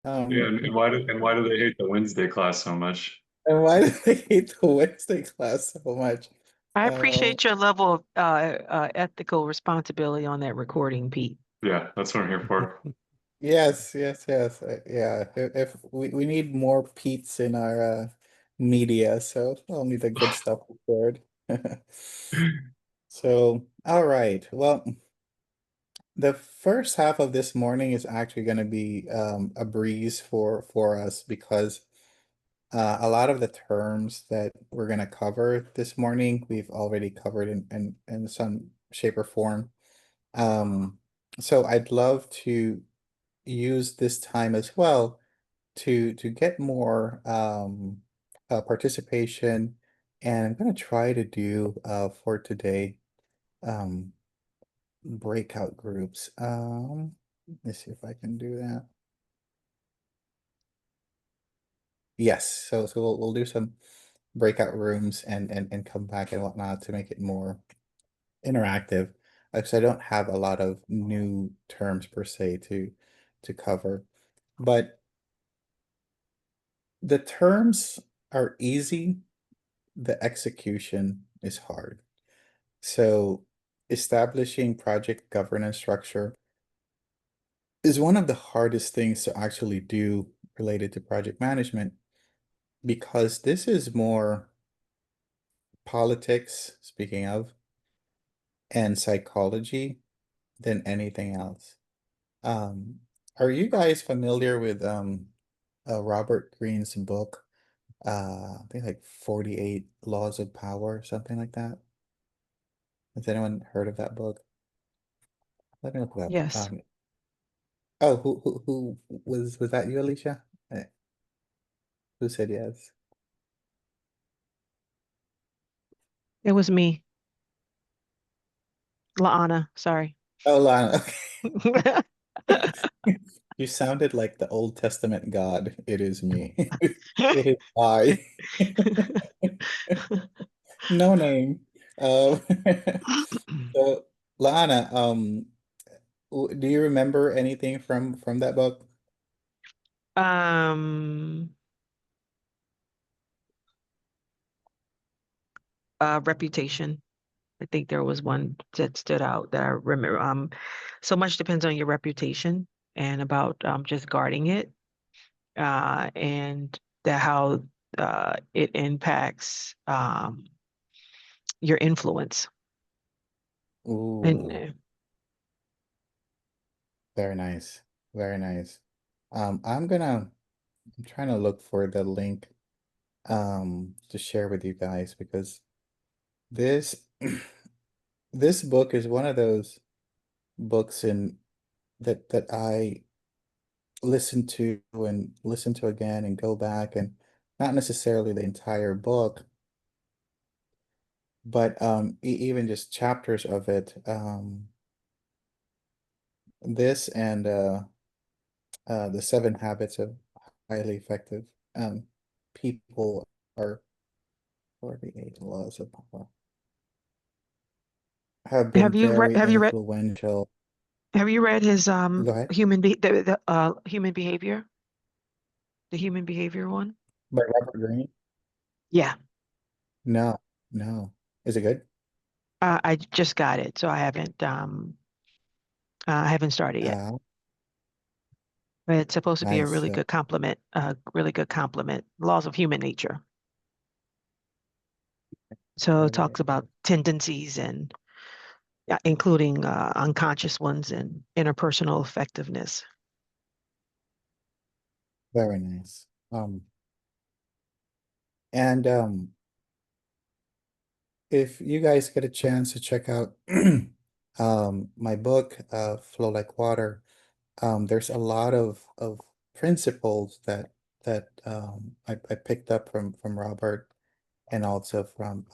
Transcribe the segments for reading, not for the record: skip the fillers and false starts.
Yeah, Um, and why do they hate the Wednesday class so much? and why do they hate the Wednesday class so much? I Um, appreciate your level of ethical responsibility on that recording, Pete. Yeah, that's what I'm here for. yes, yes, yes. Yeah, if we need more Pete's in our media, so only the good stuff is shared. So, all right. Well, the first half of this morning is actually going to be a breeze for us because a lot of the terms that we're going to cover this morning, we've already covered in some shape or form. Um, so I'd love to use this time as well to get more participation, and I'm going to try to do for today um, breakout groups. Let me see if I can do that. Yes, so we'll do some breakout rooms and come back and whatnot to make it more interactive. Because I don't have a lot of new terms per se to cover, but the terms are easy. The execution is hard. So establishing project governance structure is one of the hardest things to actually do related to project management because this is more politics, speaking of, and psychology than anything else. Um, are you guys familiar with Robert Greene's book? I think like 48 Laws of Power, something like that. Has anyone heard of that book? Let me look it up. Yes, Oh, who was that you, Alicia? Who said yes? it was me, Laana. Sorry. Oh, Lana. You sounded like the Old Testament God. It is me. It is I. No name. Um, so Lana, do you remember anything from that book? Um, Reputation. I think there was one that stood out that I remember. So much depends on your reputation and about just guarding it, and how it impacts your influence. And Ooh, very nice. Very nice. I'm trying to look for the link to share with you guys because this this book is one of those books in that I listen to and listen to again and go back, and not necessarily the entire book, but even just chapters of it. This and the Seven Habits of Highly Effective um people are 48 Laws of Power have been very have you read influential. his Go ahead. human behavior, the human behavior one? By Robert Greene? Yeah, No, no. Is it good? I just got it, so I haven't started yet. Uh, But it's supposed to be a nice. really good compliment, really good compliment. Laws of human nature. So it Very, talks about tendencies and including unconscious ones and interpersonal effectiveness. very nice. And if you guys get a chance to check out my book, Flow Like Water, there's a lot of principles that I picked up from Robert and also from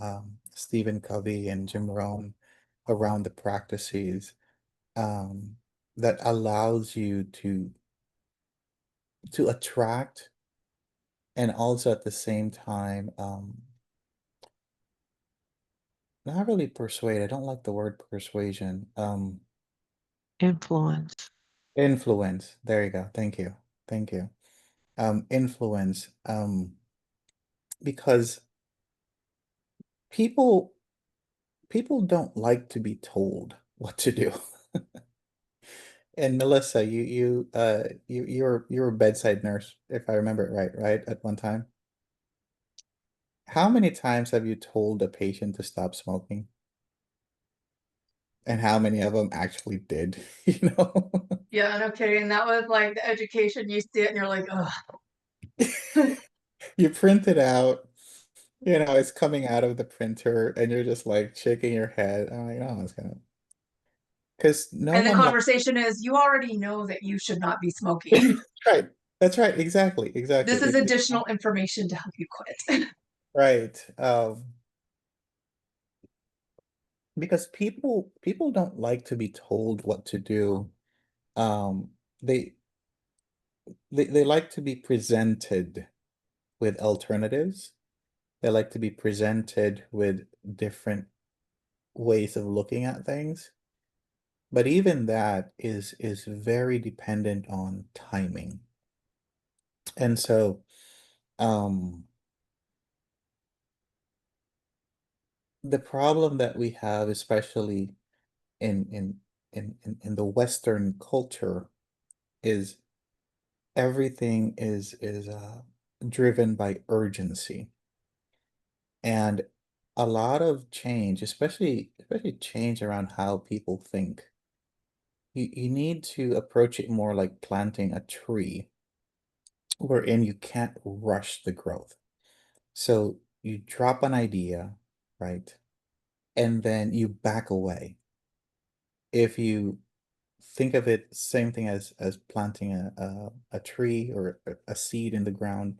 Stephen Covey and Jim Rohn around the practices um, that allows you to attract and also at the same time not really persuade. I don't like the word persuasion. Influence. Influence. There you go. Thank you. Thank you. influence, because people people don't like to be told what to do. And Melissa, you're a bedside nurse, if I remember it right, at one time. How many times have you told a patient to stop smoking? And how many of them actually did, you know? Yeah, no kidding. That was like the education. You see it and you're like, ugh. You print it out, you know, it's coming out of the printer, and you're just like shaking your head. I'm like, oh, it's gonna, because no And the one, conversation is, you already know that you should not be smoking. right. That's right. Exactly. Exactly. This is additional information to help you quit. Right. Because people don't like to be told what to do. Um, they they like to be presented with alternatives. They like to be presented with different ways of looking at things. But even that is very dependent on timing. And so the problem that we have, especially in the Western culture, is everything is driven by urgency. And a lot of change, especially change around how people think, you need to approach it more like planting a tree, wherein you can't rush the growth. So you drop an idea, right? And then you back away. If you think of it, same thing as planting a tree or a seed in the ground.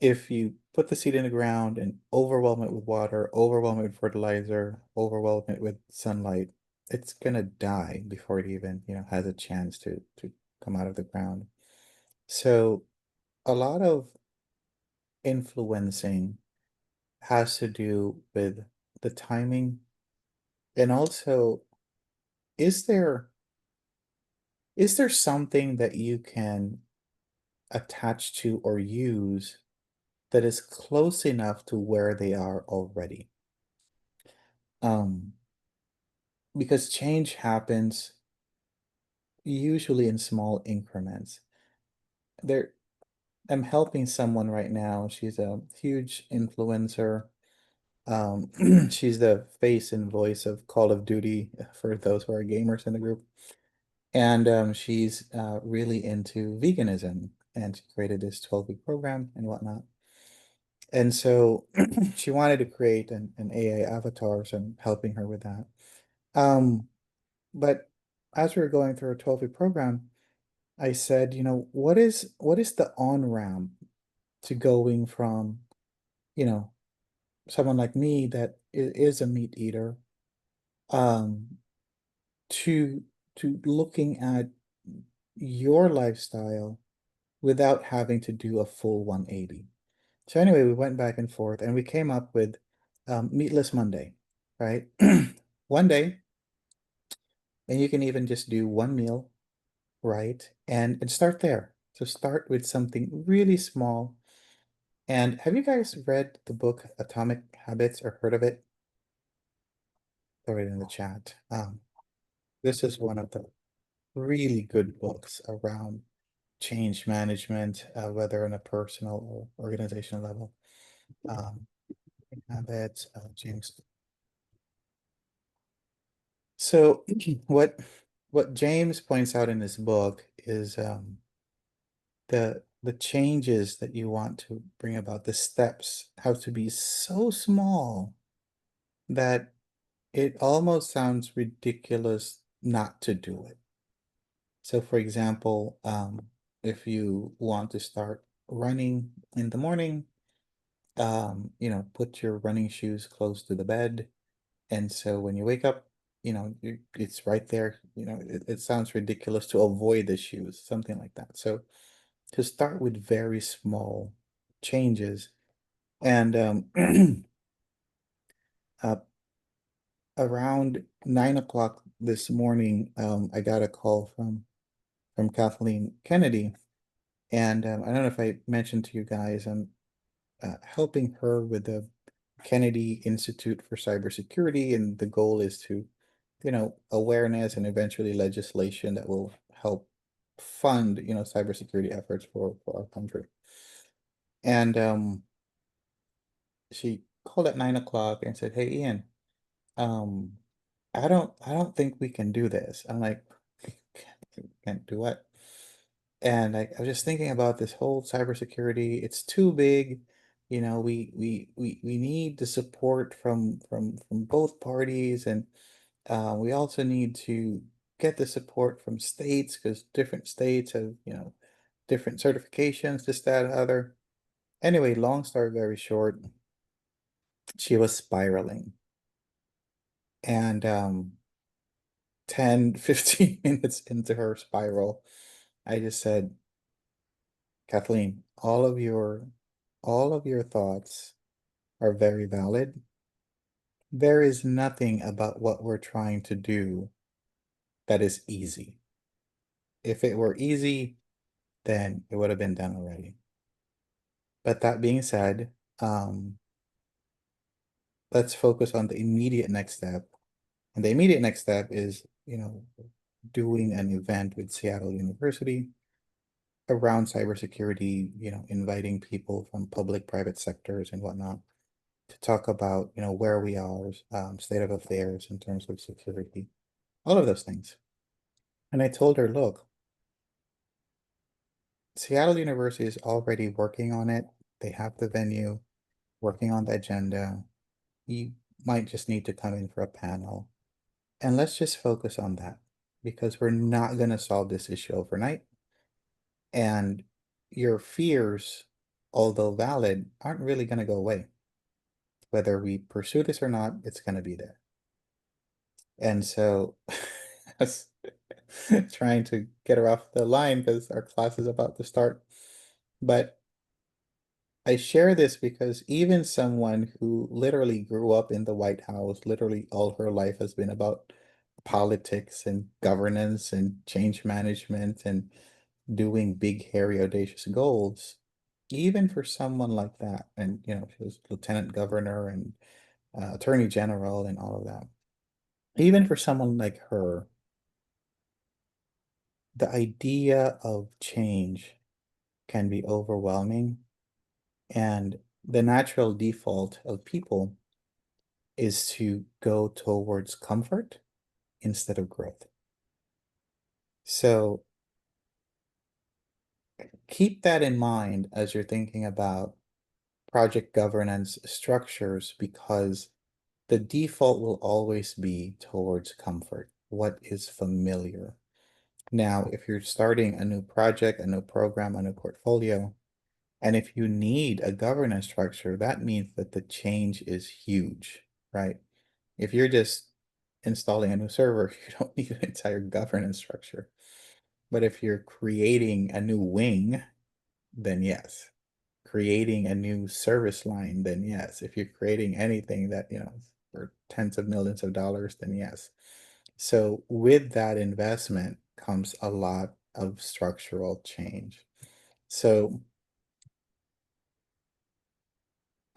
If you put the seed in the ground and overwhelm it with water, overwhelm it with fertilizer, overwhelm it with sunlight, it's gonna die before it even, you know, has a chance to come out of the ground. So a lot of influencing has to do with the timing, and also, is there is there something that you can attach to or use that is close enough to where they are already? Um, because change happens usually in small increments. There, I'm helping someone right now. She's a huge influencer. She's the face and voice of Call of Duty for those who are gamers in the group. And she's really into veganism, and she created this 12-week program and whatnot. And so she wanted to create an AI avatar, so I'm helping her with that. Um, but as we were going through a 12-week program, I said, you know, what is the on-ramp to going from, you know, someone like me that is a meat eater, um, to looking at your lifestyle without having to do a full 180. So anyway, we went back and forth and we came up with Meatless Monday, right? One day, and you can even just do one meal, right? And start there. So start with something really small. And have you guys read the book Atomic Habits or heard of it? Throw it in the chat. This is one of the really good books around change management, whether on a personal or organizational level. Habits, James. So what James points out in this book is the changes that you want to bring about, the steps have to be so small that it almost sounds ridiculous not to do it. So for example, if you want to start running in the morning, you know, put your running shoes close to the bed. And so when you wake up, you know, it's right there. You know, it sounds ridiculous to avoid the shoes, something like that. So to start with very small changes. And uh, around 9 o'clock this morning, I got a call from Kathleen Kennedy, And I don't know if I mentioned to you guys, I'm helping her with the Kennedy Institute for Cybersecurity, and the goal is to, awareness and eventually legislation that will help fund, cybersecurity efforts for our country. And she called at 9 o'clock and said, "Hey, Ian, um, I don't think we can do this." I'm like, "Can't do what?" And I was just thinking about this whole cybersecurity. It's too big. We need the support from both parties, and we also need to get the support from states because different states have, different certifications, this, that, other. Anyway, long story very short, she was spiraling. And 10, 15 minutes into her spiral, I just said, "Kathleen, all of your thoughts are very valid. There is nothing about what we're trying to do that is easy. If it were easy, then it would have been done already. But that being said, let's focus on the immediate next step. And the immediate next step is, doing an event with Seattle University around cybersecurity, inviting people from public, private sectors and whatnot to talk about, where we are, state of affairs in terms of security, all of those things." And I told her, "Look, Seattle University is already working on it. They have the venue, working on the agenda. You might just need to come in for a panel. And let's just focus on that because we're not going to solve this issue overnight. And your fears, although valid, aren't really going to go away. Whether we pursue this or not, it's going to be there." And so I was trying to get her off the line because our class is about to start. But I share this because even someone who literally grew up in the White House, literally all her life has been about politics and governance and change management and doing big, hairy, audacious goals, even for someone like that, and she was lieutenant governor and attorney general and all of that, even for someone like her, the idea of change can be overwhelming. And the natural default of people is to go towards comfort instead of growth. So keep that in mind as you're thinking about project governance structures, because the default will always be towards comfort, what is familiar. Now, if you're starting a new project, a new program, a new portfolio, and if you need a governance structure, that means that the change is huge, right? If you're just installing a new server, you don't need an entire governance structure. But if you're creating a new wing, then yes. Creating a new service line, then yes. If you're creating anything that, for tens of millions of dollars, then yes. So with that investment comes a lot of structural change. So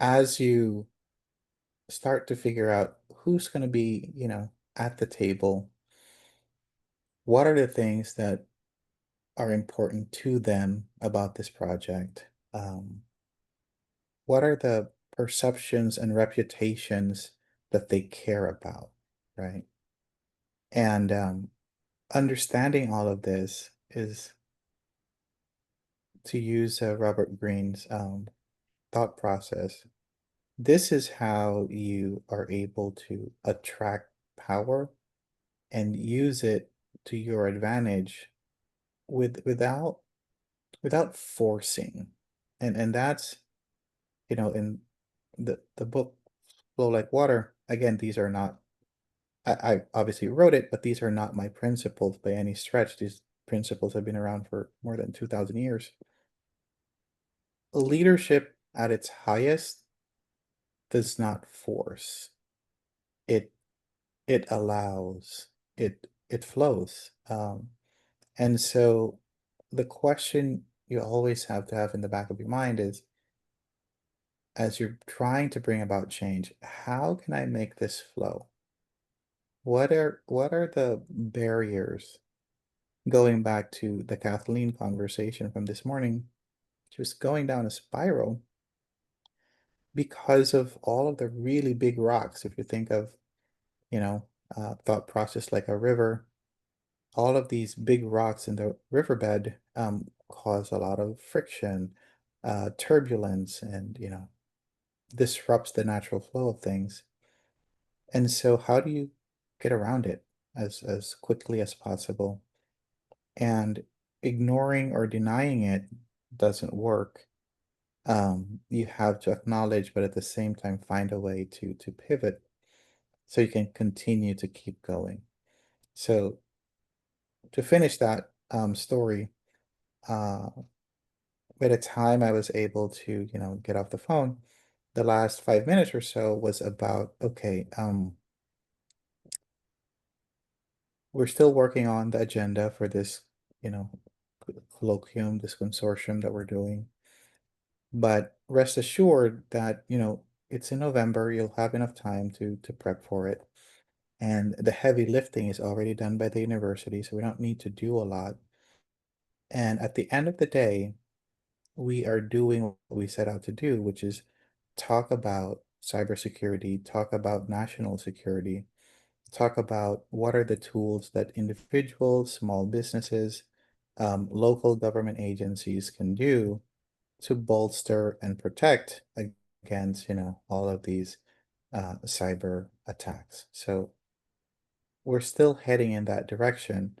as you start to figure out who's going to be, at the table, what are the things that are important to them about this project? What are the perceptions and reputations that they care about, right? And understanding all of this is, to use Robert Greene's thought process, this is how you are able to attract power and use it to your advantage without forcing. And that's, in the book Flow Like Water, again, these are not, I obviously wrote it, but these are not my principles by any stretch. These principles have been around for more than 2,000 years. Leadership at its highest does not force. It allows, it flows. And so the question you always have to have in the back of your mind is, as you're trying to bring about change, how can I make this flow? What are the barriers? Going back to the Kathleen conversation from this morning, she was going down a spiral because of all of the really big rocks. If you think of, thought process like a river, all of these big rocks in the riverbed cause a lot of friction, turbulence, and disrupts the natural flow of things. And so, how do you get around it as quickly as possible? And ignoring or denying it doesn't work. You have to acknowledge, but at the same time, find a way to pivot so you can continue to keep going. So to finish that story, uh, by the time I was able to, get off the phone, the last 5 minutes or so was about, okay, we're still working on the agenda for this, you know, colloquium, this consortium that we're doing. But rest assured that, it's in November, you'll have enough time to prep for it. And the heavy lifting is already done by the university, so we don't need to do a lot. And at the end of the day, we are doing what we set out to do, which is talk about cybersecurity, talk about national security, talk about what are the tools that individuals, small businesses, local government agencies can do to bolster and protect against, all of these cyber attacks. So we're still heading in that direction.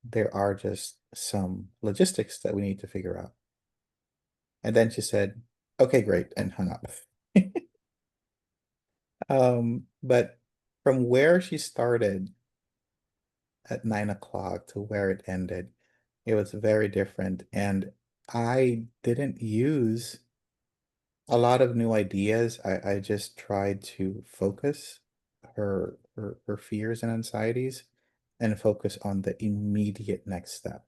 There are just some logistics that we need to figure out. And then she said, okay, great, and hung up. But from where she started at 9 o'clock to where it ended, it was very different. And I didn't use a lot of new ideas. I just tried to focus her fears and anxieties and focus on the immediate next step.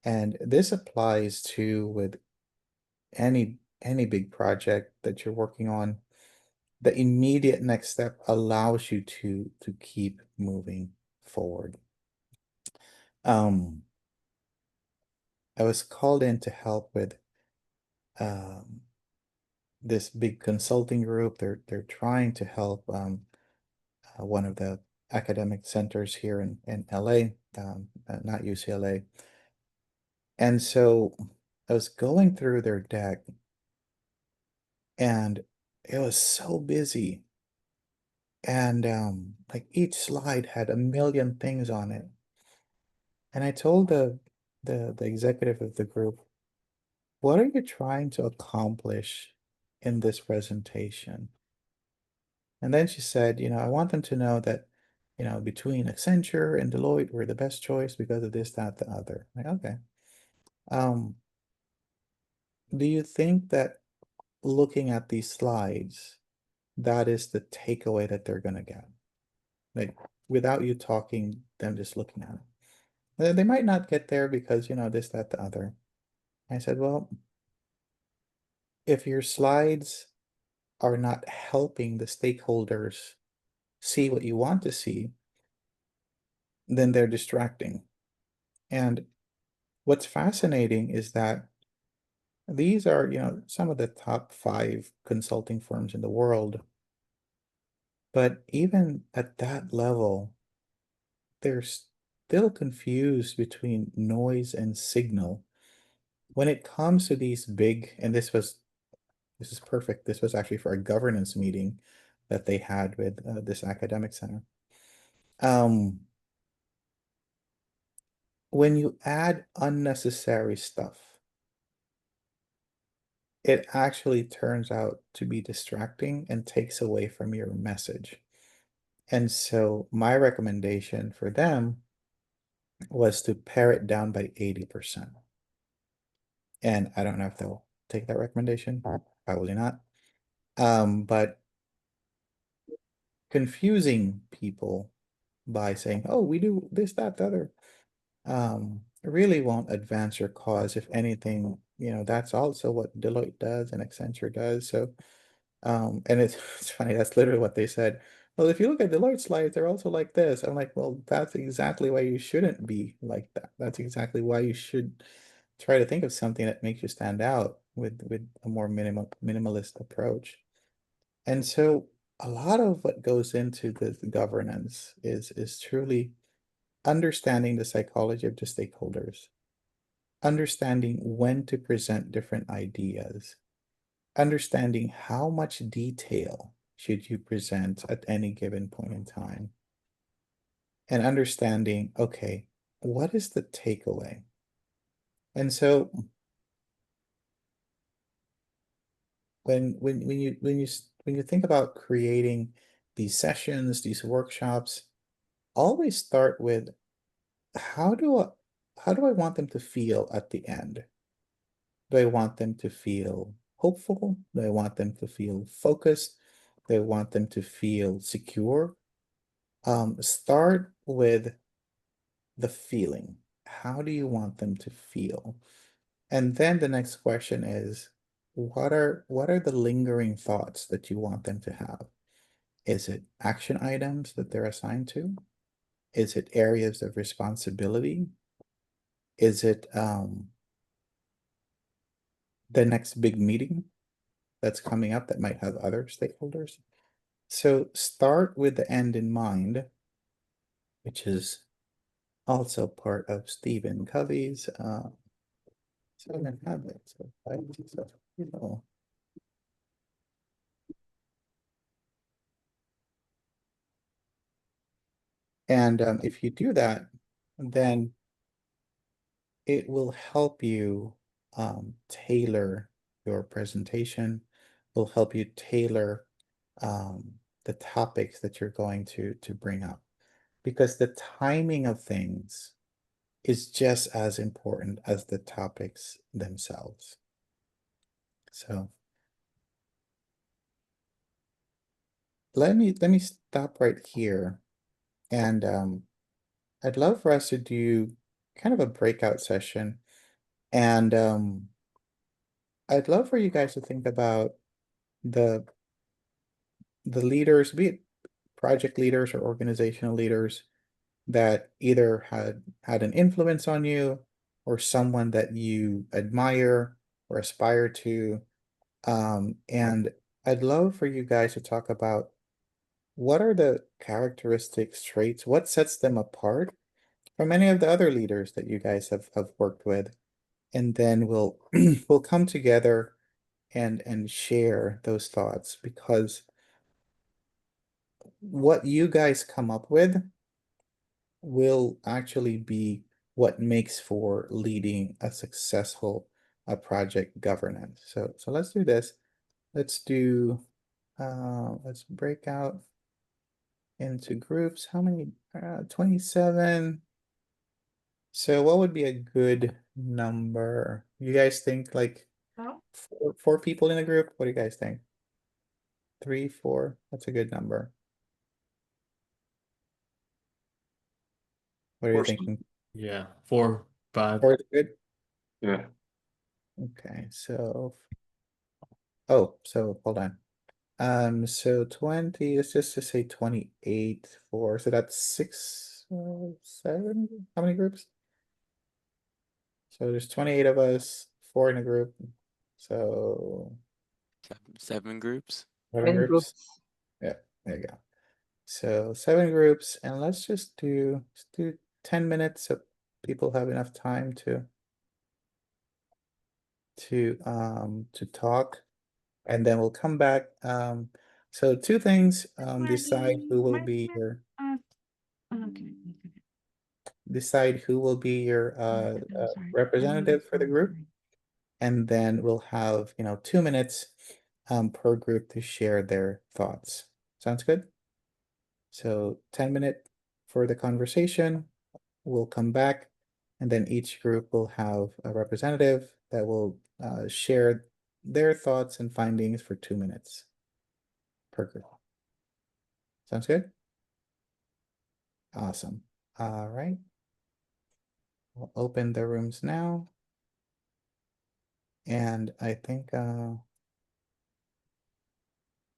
And this applies to with any big project that you're working on. The immediate next step allows you to keep moving forward. Um, I was called in to help with um, this big consulting group. They're trying to help one of the academic centers here in LA, not UCLA. And so I was going through their deck and it was so busy. And like each slide had a million things on it. And I told the executive of the group, what are you trying to accomplish in this presentation? And then she said, I want them to know that, between Accenture and Deloitte, we're the best choice because of this, that, the other. Like, okay. Um, do you think that looking at these slides, that is the takeaway that they're gonna get? Like without you talking, them just looking at it. They might not get there because, this, that, the other. I said, well, if your slides are not helping the stakeholders see what you want to see, then they're distracting. And what's fascinating is that these are, some of the top 5 consulting firms in the world. But even at that level, they're still confused between noise and signal. When it comes to these big, and this is perfect. This was actually for a governance meeting that they had with this academic center. When you add unnecessary stuff, it actually turns out to be distracting and takes away from your message. And so my recommendation for them was to pare it down by 80%. And I don't know if they'll take that recommendation, probably not. But confusing people by saying, oh, we do this, that, the other, really won't advance your cause. If anything, that's also what Deloitte does and Accenture does. So, and it's funny, that's literally what they said. Well, if you look at Deloitte slides, they're also like this. I'm like, well, that's exactly why you shouldn't be like that. That's exactly why you should try to think of something that makes you stand out with a more minimalist approach. And so a lot of what goes into the governance is truly understanding the psychology of the stakeholders, understanding when to present different ideas, understanding how much detail should you present at any given point in time, and understanding, okay, what is the takeaway? And so when you think about creating these sessions, these workshops, always start with how do I want them to feel at the end? Do I want them to feel hopeful? Do I want them to feel focused? Do I want them to feel secure? Start with the feeling. How do you want them to feel? And then the next question is, what are the lingering thoughts that you want them to have? Is it action items that they're assigned to? Is it areas of responsibility? Is it the next big meeting that's coming up that might have other stakeholders? So start with the end in mind, which is also part of Stephen Covey's 7 habits of highly successful people. And if you do that, then it will help you tailor your presentation, will help you tailor the topics that you're going to bring up. Because the timing of things is just as important as the topics themselves. So let me stop right here, and I'd love for us to do kind of a breakout session, and I'd love for you guys to think about the leaders, be it project leaders or organizational leaders, that either had an influence on you or someone that you admire or aspire to. And I'd love for you guys to talk about what are the characteristics, traits, what sets them apart from any of the other leaders that you guys have worked with. And then we'll we'll come together and share those thoughts, because what you guys come up with will actually be what makes for leading a successful project governance. So let's do this. Let's break out into groups. How many? 27. So what would be a good number? You guys think like Oh. four people in a group? What do you guys think? 3, 4? That's a good number. What are you Four's- thinking? Yeah, 4, 5. 4 is good? Yeah, Okay, so hold on. So 20, let's just to say 28 for, so that's 6, 7, how many groups? So there's 28 of us, 4 in a group, so 7 groups. 7 In groups. Yeah, there you go. So 7 groups, and let's do 10 minutes so people have enough time to talk, and then we'll come back. So 2 things, decide who will be your representative for the group, and then we'll have 2 minutes per group to share their thoughts. Sounds good? So 10-minute for the conversation. We'll come back, and then each group will have a representative that will share their thoughts and findings for 2 minutes per group. Sounds good? Awesome. All right. I'll open the rooms now. And I think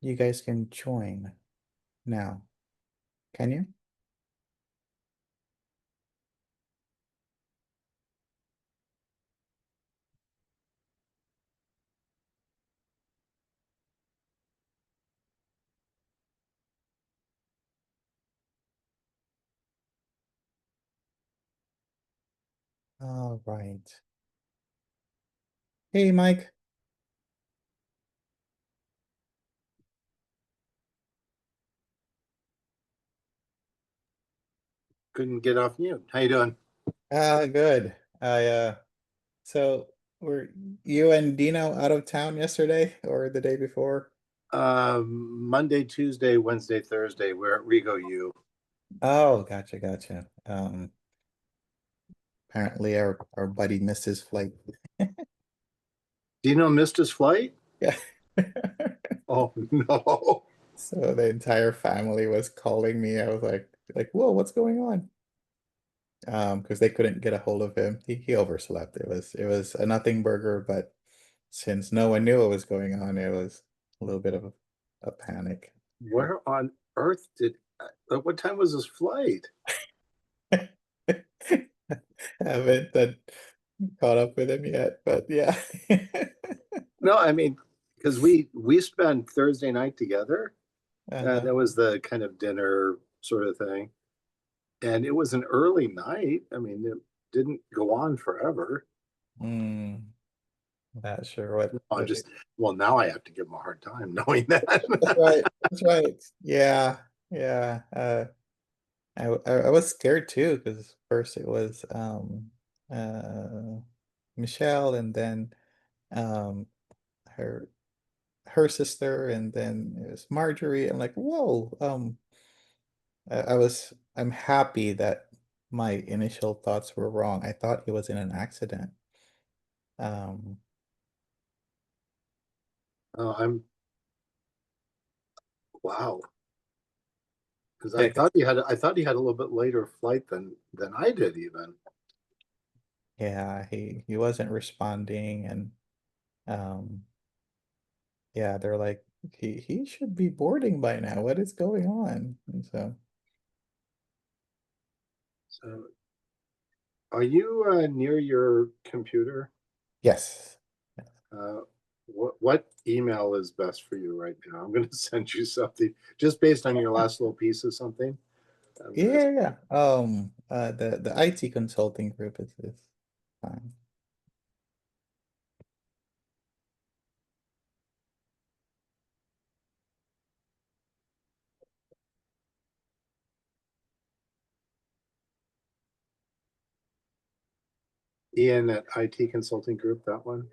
you guys can join now. Can you? All right. Hey, Mike. Couldn't get off mute. How you doing? Good. So were you and Dino out of town yesterday or the day before? Monday, Tuesday, Wednesday, Thursday. We're at Rigo U. Oh, gotcha. Apparently our buddy missed his flight. Dino missed his flight? Yeah. Oh no. So the entire family was calling me. I was like, whoa, what's going on? Because they couldn't get a hold of him. He overslept. It was a nothing burger, but since no one knew what was going on, it was a little bit of a panic. Where on earth did what time was his flight? Haven't caught up with him yet, but yeah. No, I mean, because we spent Thursday night together. Uh-huh. That was the kind of dinner sort of thing. And it was an early night. I mean, it didn't go on forever. Not sure what. I'm just well, now I have to give him a hard time knowing that. That's right. That's right. Yeah. I was scared too because first it was Michelle and then um her sister and then it was Marjorie. I'm like, whoa. I'm happy that my initial thoughts were wrong. I thought he was in an accident. Um I'm wow. Because yeah, I thought he had a little bit later flight than I did even. yeah, he wasn't responding and um yeah, they're like he should be boarding by now. What is going on? And so So, are you near your computer? yes. What email is best for you right now? I'm going to send you something just based on your last little piece of something. Yeah. The IT consulting group is fine. Ian at IT Consulting Group, that one.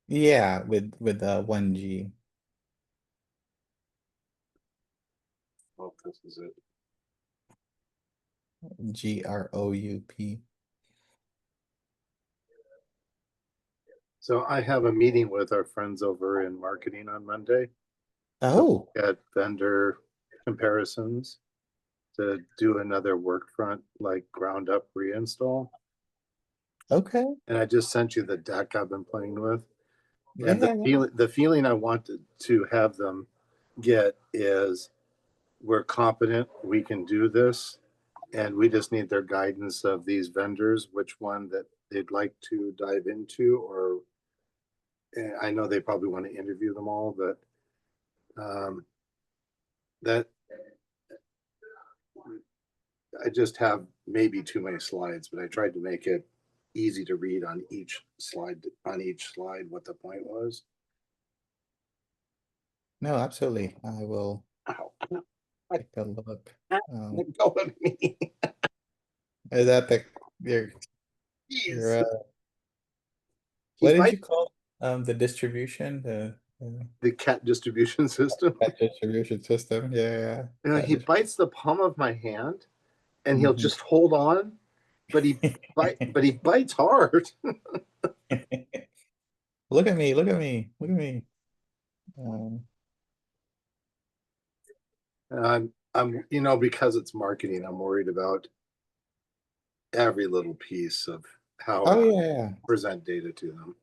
Yeah, with 1G. Oh, this is it. GROUP. So I have a meeting with our friends over in marketing on Monday. Oh, At vendor comparisons to do another Workfront like ground up reinstall. okay. And I just sent you the deck I've been playing with. And Yeah. the feeling I wanted to have them get is we're competent, we can do this, and we just need their guidance of these vendors, which one that they'd like to dive into, or I know they probably want to interview them all, but that I just have maybe too many slides, but I tried to make it easy to read on each slide what the point was. No, absolutely. I will Ow. take a look. Let go of me. Is that your Jeez. what did you call the distribution? The cat distribution system. That distribution system. Yeah. You know, he Cat bites the palm of my hand and he'll Mhm. just hold on, but he bites hard. Look at me. Um, I'm because it's marketing, I'm worried about every little piece of how Oh, to yeah. present data to them.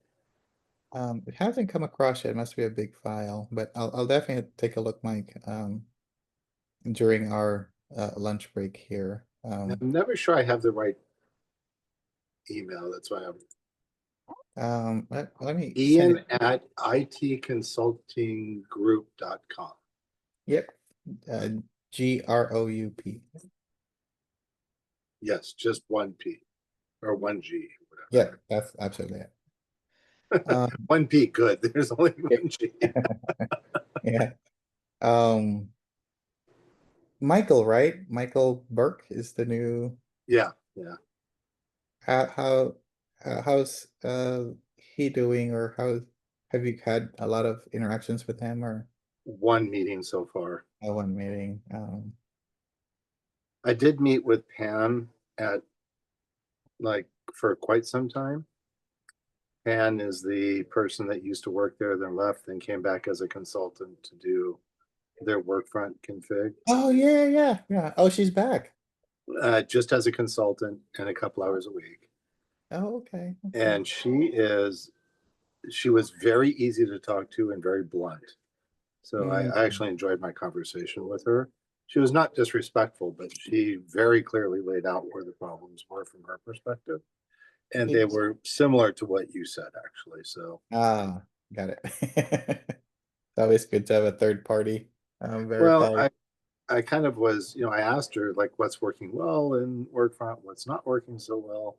It hasn't come across yet. It must be a big file, but I'll definitely take a look, Mike, during our lunch break here. I'm never sure I have the right email. That's why I'm Let me send Ian it. at itconsultinggroup.com. Yep. GROUP. Yes, just one P or one G, Yeah, whatever. that's absolutely it. One P, good. There's only one G. Yeah. Michael, right? Michael Burke is the new. Yeah, yeah. How's he doing, or how have you had a lot of interactions with him, or One meeting so far. one meeting? I did meet with Pan at for quite some time. Pan is the person that used to work there, then left, then came back as a consultant to do their workfront config. Oh, yeah. Oh, she's back. Just as a consultant and a couple hours a week. Oh, okay. And she was very easy to talk to and very blunt. So I actually enjoyed my conversation with her. She was not disrespectful, but she very clearly laid out where the problems were from her perspective. And they were similar to what you said, actually. So Got it. It's always good to have a third party well, verify. I kind of was, I asked her like what's working well in Workfront, what's not working so well.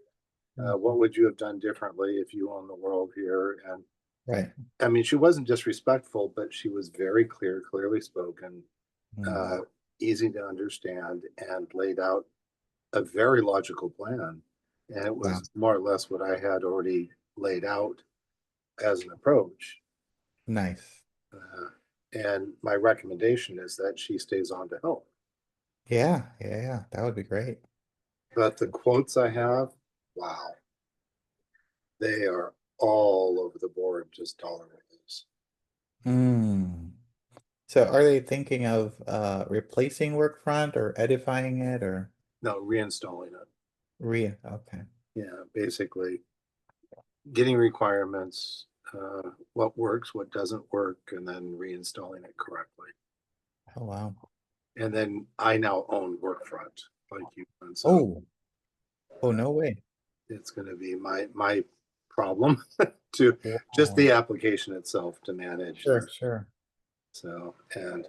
What would you have done differently if you own the world here? And Right. I mean, she wasn't disrespectful, but she was very clear, clearly spoken, easy to understand, and laid out a very logical plan. And it was Wow. more or less what I had already laid out as an approach. Nice. And my recommendation is that she stays on to help. Yeah, that would be great. But the quotes I have, wow, they are all over the board, just dollar values. So are they thinking of replacing Workfront or edifying it, or No, reinstalling it. okay. Yeah, basically getting requirements, what works, what doesn't work, and then reinstalling it correctly. Oh, wow. And then I now own Workfront, like you. And so Oh, no way. it's going to be my problem to just the application itself to manage. Sure. So, and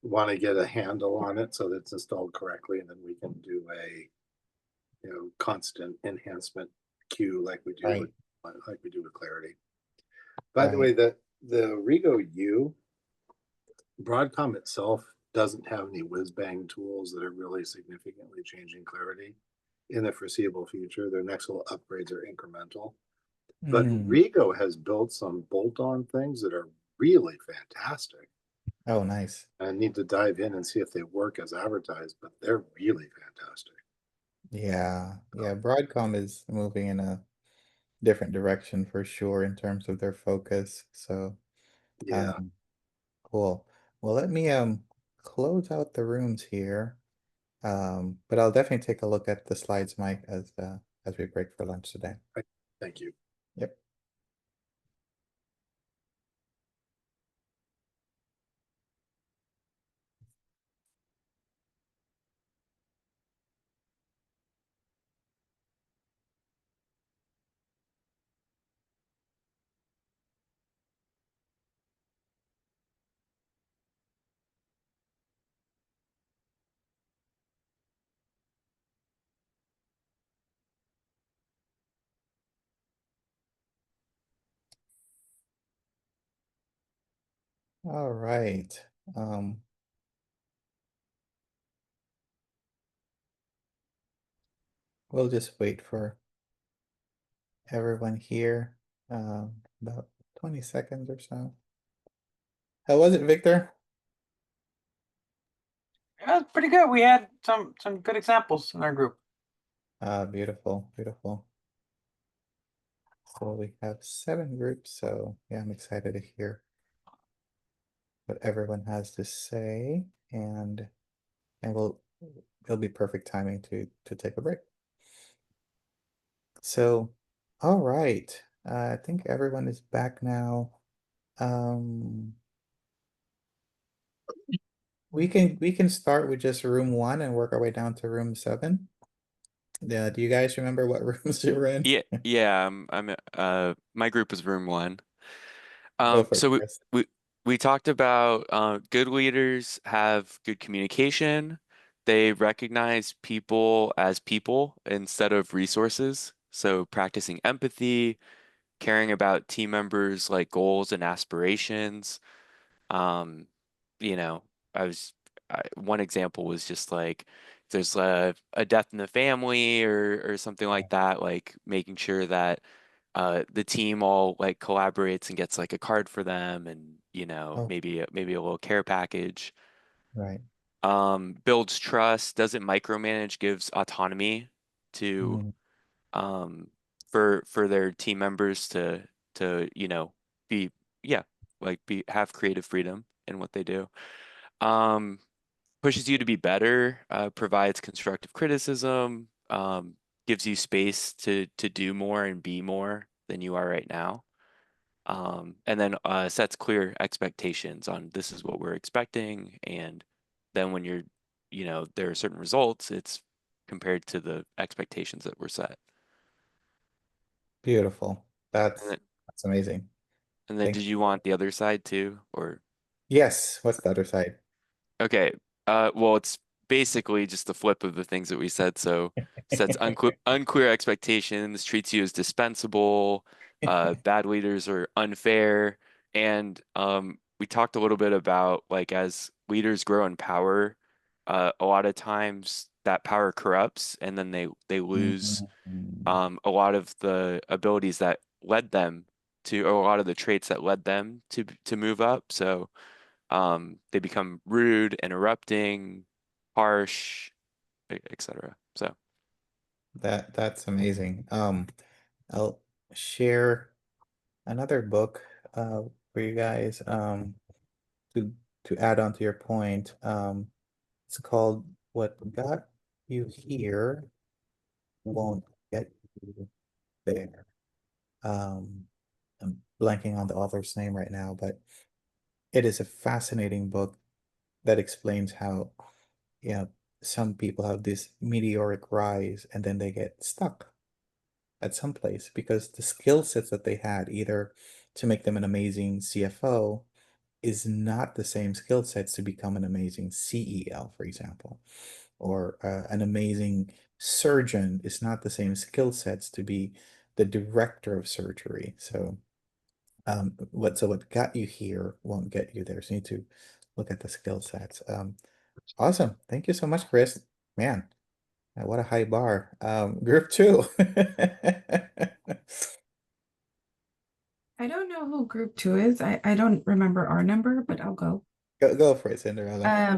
want to get a handle on it so that it's installed correctly, and then we can do a constant enhancement queue like we do with Clarity. By the way, the Rego U, Broadcom itself doesn't have any whiz bang tools that are really significantly changing Clarity in the foreseeable future. Their next little upgrades are incremental. But Rego has built some bolt-on things that are really fantastic. Oh, nice. I need to dive in and see if they work as advertised, but they're really fantastic. Yeah. Broadcom is moving in a different direction for sure in terms of their focus. So Yeah. Cool. Well, let me close out the rooms here. But I'll definitely take a look at the slides, Mike, as we break for lunch today. Thank you. Yep. All right. We'll just wait for everyone here. About 20 seconds or so. How was it, Victor? It was pretty good. We had some good examples in our group. Beautiful. So we have 7 groups, so yeah, I'm excited to hear what everyone has to say, and it'll be perfect timing to take a break. So, all right. I think everyone is back now. Um, we can start with just room 1 and work our way down to room 7. Yeah, do you guys remember what rooms you were in? Yeah, my group was room 1. Go for it, So Chris. we talked about good leaders have good communication. They recognize people as people instead of resources. So practicing empathy, caring about team members like goals and aspirations. Um, you know, one example was just like if there's a death in the family or something like that, like making sure that the team all like collaborates and gets like a card for them and Oh, maybe a little care package. right. Builds trust, doesn't micromanage, gives autonomy to Mhm. um for their team members to be yeah like be have creative freedom in what they do. Um, Pushes you to be better, provides constructive criticism, gives you space to do more and be more than you are right now. And then sets clear expectations on this is what we're expecting, and then when there are certain results, it's compared to the expectations that were set. Beautiful. And That's then, that's amazing. and then Thank did you. you want the other side too, or? Yes, what's the other side? Okay. Well, it's basically just the flip of the things that we said. So sets unclear expectations, treats you as dispensable, bad leaders are unfair. And we talked a little bit about like as leaders grow in power, a lot of times that power corrupts and then they lose Mhm. a lot of the abilities that led them or a lot of the traits that led them to move up. So they become rude, interrupting, harsh, etc. So That's amazing. I'll share another book for you guys to add on to your point. It's called What Got You Here Won't Get You There. I'm blanking on the author's name right now, but it is a fascinating book that explains how, you know, some people have this meteoric rise and then they get stuck at some place because the skill sets that they had, either to make them an amazing CFO, is not the same skill sets to become an amazing CEO, for example, or an amazing surgeon is not the same skill sets to be the director of surgery. So what got you here won't get you there. So you need to look at the skill sets. Awesome. Thank you so much, Chris. Man, what a high bar. Group 2. I don't know who group 2 is. I don't remember our number, but I'll go. Go for it, Cinderella.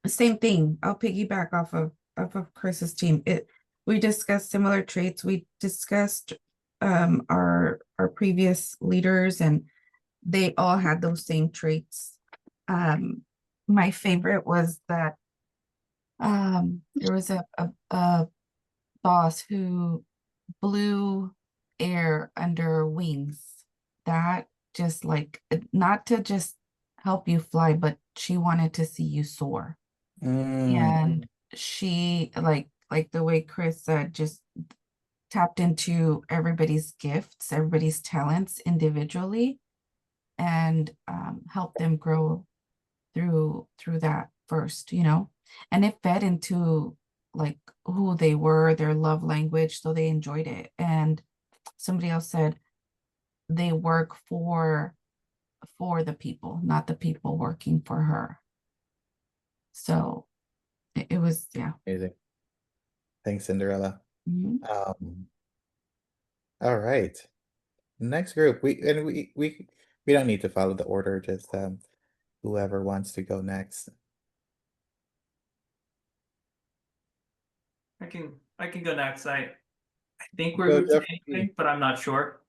Same thing. I'll piggyback off of Chris's team. We discussed similar traits. We discussed our previous leaders, and they all had those same traits. My favorite was that there was a boss who blew air under wings. That just like not to just help you fly, but she wanted to see you soar. And she like the way Chris said, just tapped into everybody's gifts, everybody's talents individually, and helped them grow through that first, and it fed into like who they were, their love language, so they enjoyed it. And somebody else said they work for the people, not the people working for her. So it was, yeah. Amazing. Thanks, Cinderella. Mhm. All right. Next group. We don't need to follow the order, just whoever wants to go next. I can go next. I think we're Go, group Jeffrey. but I'm not sure.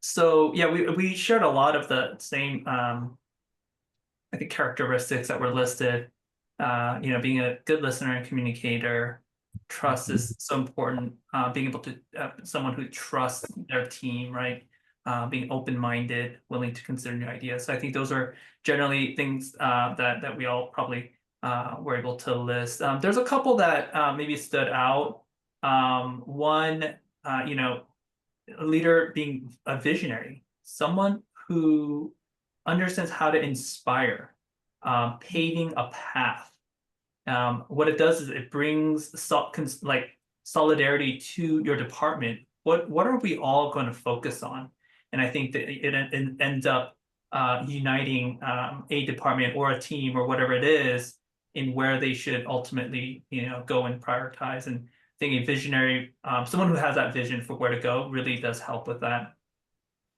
So yeah, we shared a lot of the same I think characteristics that were listed. Being a good listener and communicator, trust is so important. Being able to someone who trusts their team, right? Being open-minded, willing to consider new ideas. So I think those are generally things that we all probably were able to list. There's a couple that maybe stood out. One, you know, a leader being a visionary, someone who understands how to inspire, paving a path. What it does is it brings like solidarity to your department. What are we all going to focus on? And I think that it ends up uniting a department or a team or whatever it is in where they should ultimately, you know, go and prioritize. And I think a visionary, someone who has that vision for where to go, really does help with that.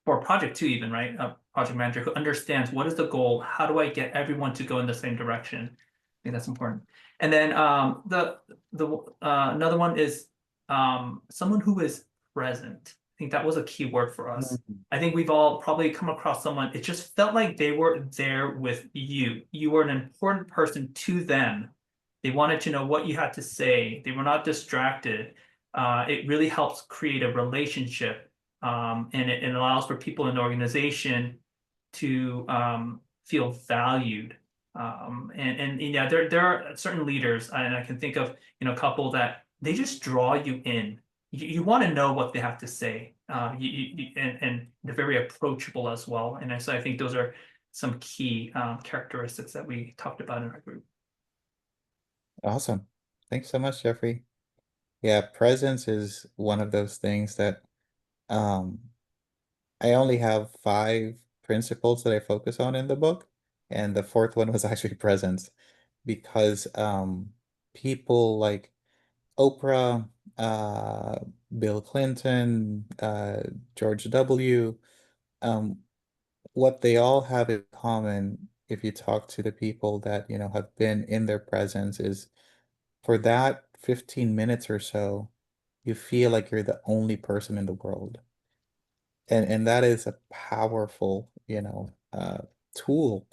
For a project too, even, right? A project manager who understands what is the goal, how do I get everyone to go in the same direction? I think that's important. And then another one is someone who is present. I think that was a key word for us. I think we've all probably come across someone, it just felt like they were there with you. You were an important person to them. They wanted to know what you had to say. They were not distracted. It really helps create a relationship, and it allows for people in the organization to feel valued. And yeah, there are certain leaders, and I can think of, you know, a couple that they just draw you in. You want to know what they have to say, and they're very approachable as well. And so I think those are some key characteristics that we talked about in our group. Awesome. Thanks so much, Jeffrey. Yeah, presence is one of those things that um I only have 5 principles that I focus on in the book, and the fourth one was actually presence because people like Oprah, Bill Clinton, George W, um, what they all have in common, if you talk to the people that, you know, have been in their presence, is for that 15 minutes or so, you feel like you're the only person in the world. And that is a powerful, you know, tool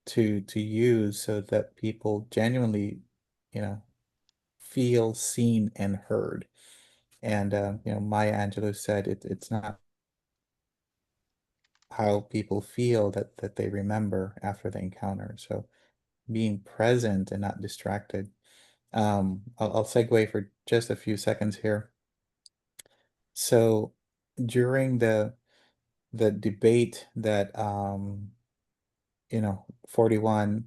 to use so that people genuinely, you know, feel seen and heard. And you know, Maya Angelou said it's not how people feel that they remember after the encounter. So being present and not distracted. I'll segue for just a few seconds here. So during the debate that you know 41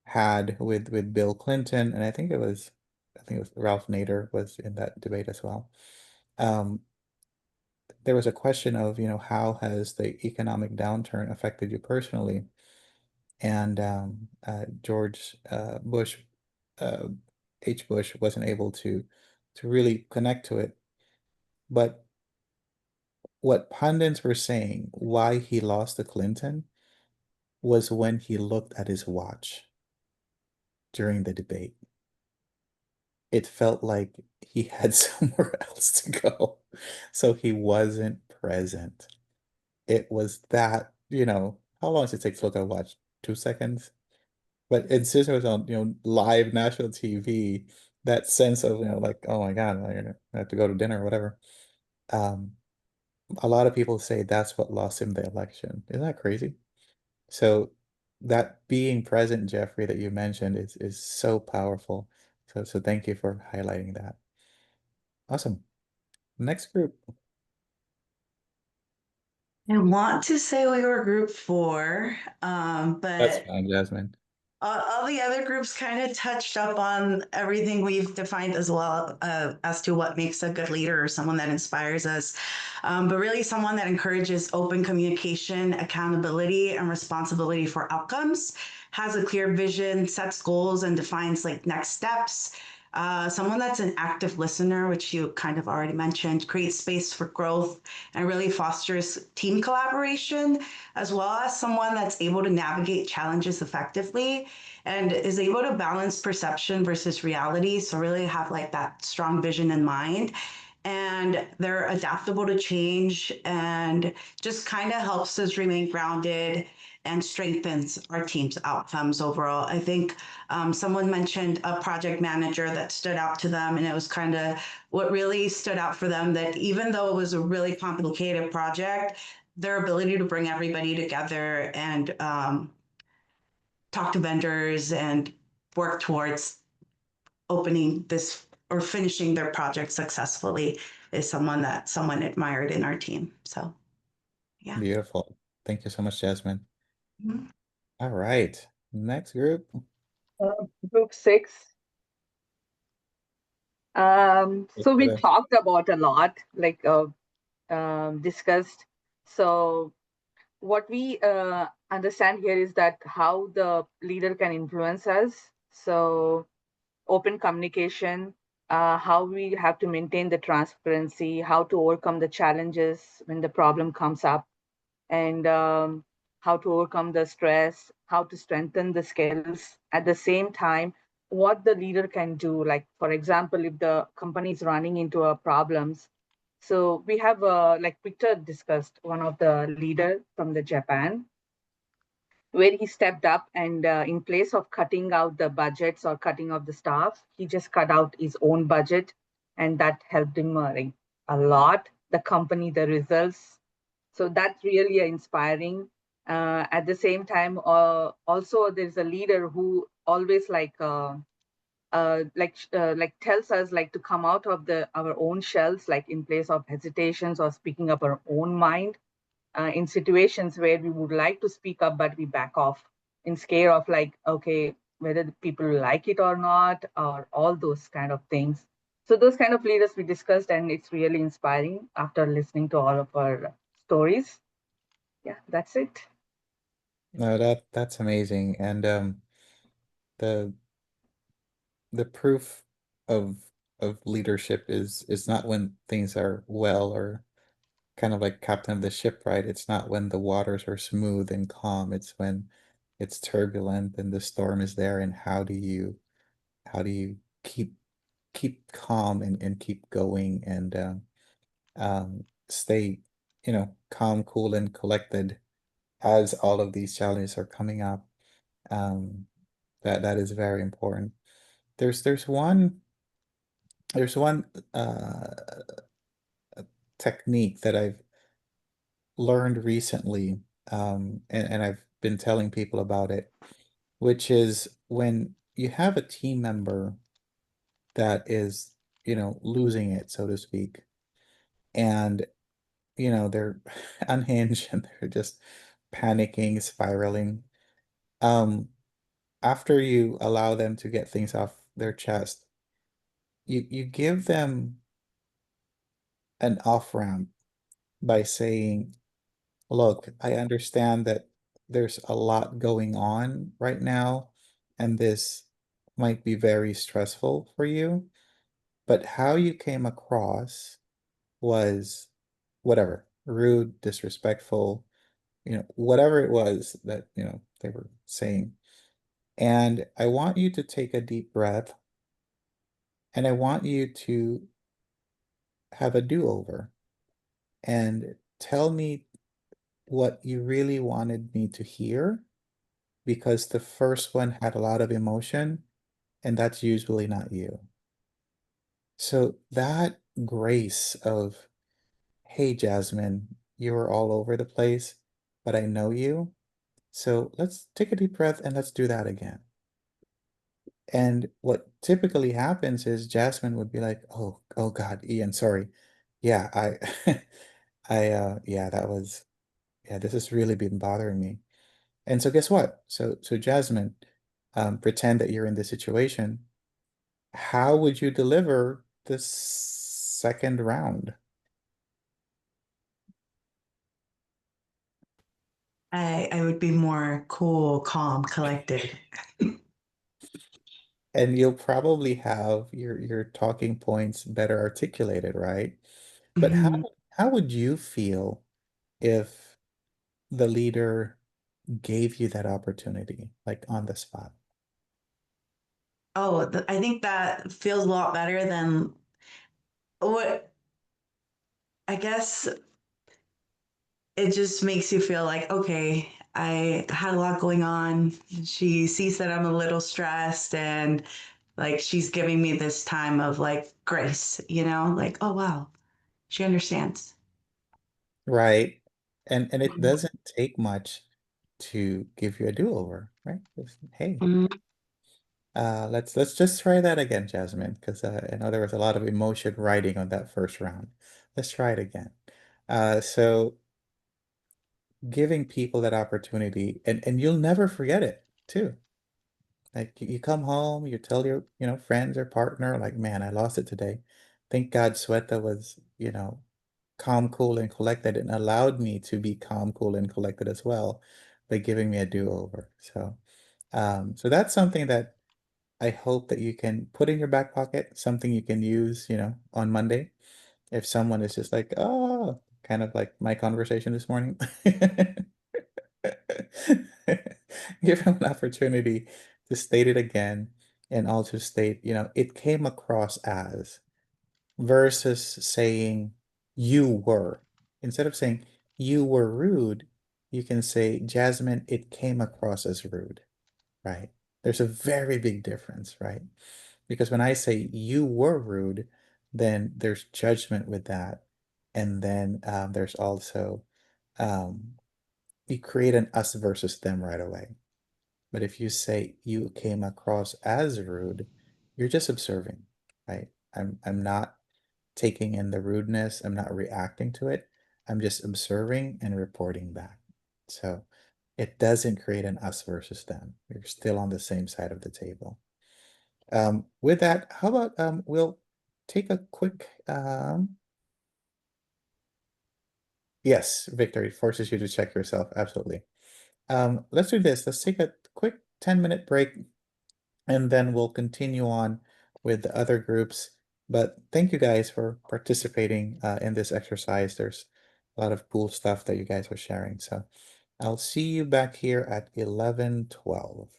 had with Bill Clinton, and I think it was Ralph Nader was in that debate as well. There was a question of, you know, how has the economic downturn affected you personally? And George Bush, uh, H. Bush, wasn't able to really connect to it. But what pundits were saying, why he lost to Clinton, was when he looked at his watch during the debate. It felt like he had somewhere else to go, so he wasn't present. It was that, you know, how long does it take to look at a watch? 2 seconds? But it since it was on, you know, live national TV, that sense of, you know, like, oh my God, I have to go to dinner or whatever. Um, a lot of people say that's what lost him the election. Isn't that crazy? So that being present, Jeffrey, that you mentioned is so powerful. So thank you for highlighting that. Awesome. Next group. I want to say we were group 4, That's but fine, Jasmine. all the other groups kind of touched up on everything we've defined as well, as to what makes a good leader or someone that inspires us. But really someone that encourages open communication, accountability, and responsibility for outcomes, has a clear vision, sets goals, and defines like next steps. Someone that's an active listener, which you kind of already mentioned, creates space for growth and really fosters team collaboration, as well as someone that's able to navigate challenges effectively and is able to balance perception versus reality. So really have like that strong vision in mind and they're adaptable to change and just kind of helps us remain grounded and strengthens our team's outcomes overall. I think someone mentioned a project manager that stood out to them, and it was kind of what really stood out for them, that even though it was a really complicated project, their ability to bring everybody together and talk to vendors and work towards opening this or finishing their project successfully is someone admired in our team. So, yeah. Beautiful. Thank you so much, Jasmine. Mhm. All right. Next group. Group 6. So we Okay. talked about a lot, like discussed. So what we understand here is that how the leader can influence us. So open communication, how we have to maintain the transparency, how to overcome the challenges when the problem comes up, and how to overcome the stress, how to strengthen the skills. At the same time, what the leader can do, like for example, if the company is running into a problems. So we have like Victor discussed, one of the leader from the Japan, where he stepped up and in place of cutting out the budgets or cutting off the staff, he just cut out his own budget, and that helped him a lot, the company, the results. So that's really inspiring. At the same time, also there's a leader who always like tells us like to come out of our own shells, like in place of hesitations or speaking up our own mind, in situations where we would like to speak up, but we back off in scare of like, okay, whether the people like it or not, or all those kind of things. So those kind of leaders we discussed, and it's really inspiring after listening to all of our stories. Yeah, that's it. No, that's amazing. And the the proof of leadership is not when things are well or kind of like captain of the ship, right? It's not when the waters are smooth and calm. It's when it's turbulent and the storm is there. And how do you keep calm and keep going and stay, calm, cool, and collected as all of these challenges are coming up. Um, that is very important. There's there's one there's one technique that I've learned recently, and I've been telling people about it, which is when you have a team member that is, losing it, so to speak, and they're unhinged and they're just panicking, spiraling. Um, After you allow them to get things off their chest, you give them an off ramp by saying, look, I understand that there's a lot going on right now, and this might be very stressful for you, but how you came across was whatever, rude, disrespectful, whatever it was that, they were saying. And I want you to take a deep breath, and I want you to have a do-over and tell me what you really wanted me to hear, because the first one had a lot of emotion, and that's usually not you. So that grace of, hey, Jasmine, you were all over the place, but I know you. So let's take a deep breath and let's do that again. And what typically happens is Jasmine would be like, oh God, Ian, sorry. Yeah, yeah, this has really been bothering me. And so guess what? So Jasmine, pretend that you're in this situation. How would you deliver the second round? I would be more cool, calm, collected. And you'll probably have your talking points better articulated, right? But Mhm. how would you feel if the leader gave you that opportunity, like on the spot? Oh, I think that feels a lot better than what I guess it just makes you feel like, okay, I had a lot going on. She sees that I'm a little stressed and like she's giving me this time of like grace, like, oh wow, she understands. Right. And it doesn't take much to give you a do-over, right? Just, hey, Mhm. let's just try that again, Jasmine, because I know there was a lot of emotion riding on that first round. Let's try it again. So giving people that opportunity, and you'll never forget it too. Like you come home, you tell your, friends or partner, like, man, I lost it today. Thank God Sweta was, calm, cool, and collected and allowed me to be calm, cool, and collected as well by giving me a do-over. So that's something that I hope that you can put in your back pocket, something you can use, on Monday. If someone is just like, oh, kind of like my conversation this morning. Give him an opportunity to state it again and also state, it came across as versus saying you were. Instead of saying you were rude, you can say, Jasmine, it came across as rude, right? There's a very big difference, right? Because when I say you were rude, then there's judgment with that. And then there's also, um, you create an us versus them right away. But if you say you came across as rude, you're just observing, right? I'm not taking in the rudeness. I'm not reacting to it. I'm just observing and reporting back. So it doesn't create an us versus them. You're still on the same side of the table. With that, how about we'll take a quick yes, Victor, it forces you to check yourself. Absolutely. Let's do this. Let's take a quick 10-minute break and then we'll continue on with the other groups. But thank you guys for participating in this exercise. There's a lot of cool stuff that you guys are sharing. So I'll see you back here at 11:12.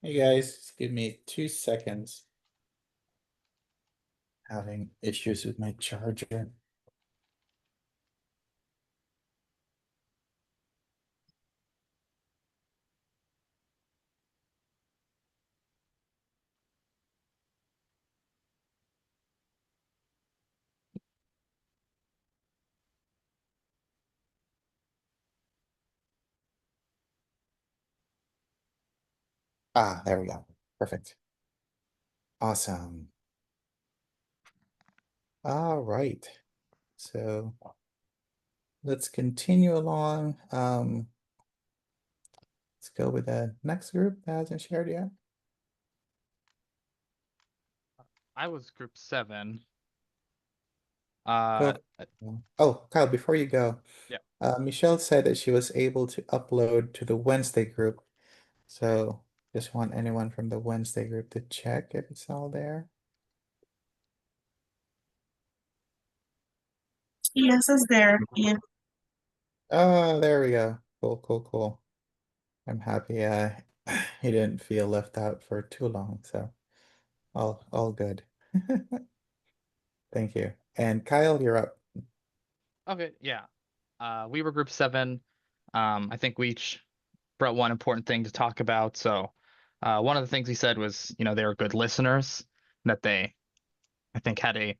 Hey guys, just give me 2 seconds. Having issues with my charger. Ah, there we go. Perfect. Awesome. All right. So let's continue along. Let's go with the next group that hasn't shared yet. I was group 7. Go. Oh, Kyle, before you go, Yeah. Michelle said that she was able to upload to the Wednesday group. So just want anyone from the Wednesday group to check if it's all there. Yes, it's there. Yeah. Oh, there we go. Cool, cool, cool. I'm happy he didn't feel left out for too long, so all good. Thank you. And Kyle, you're up. Okay, yeah. We were group 7. I think we each brought one important thing to talk about. So, one of the things we said was, they were good listeners, that they, I think, had a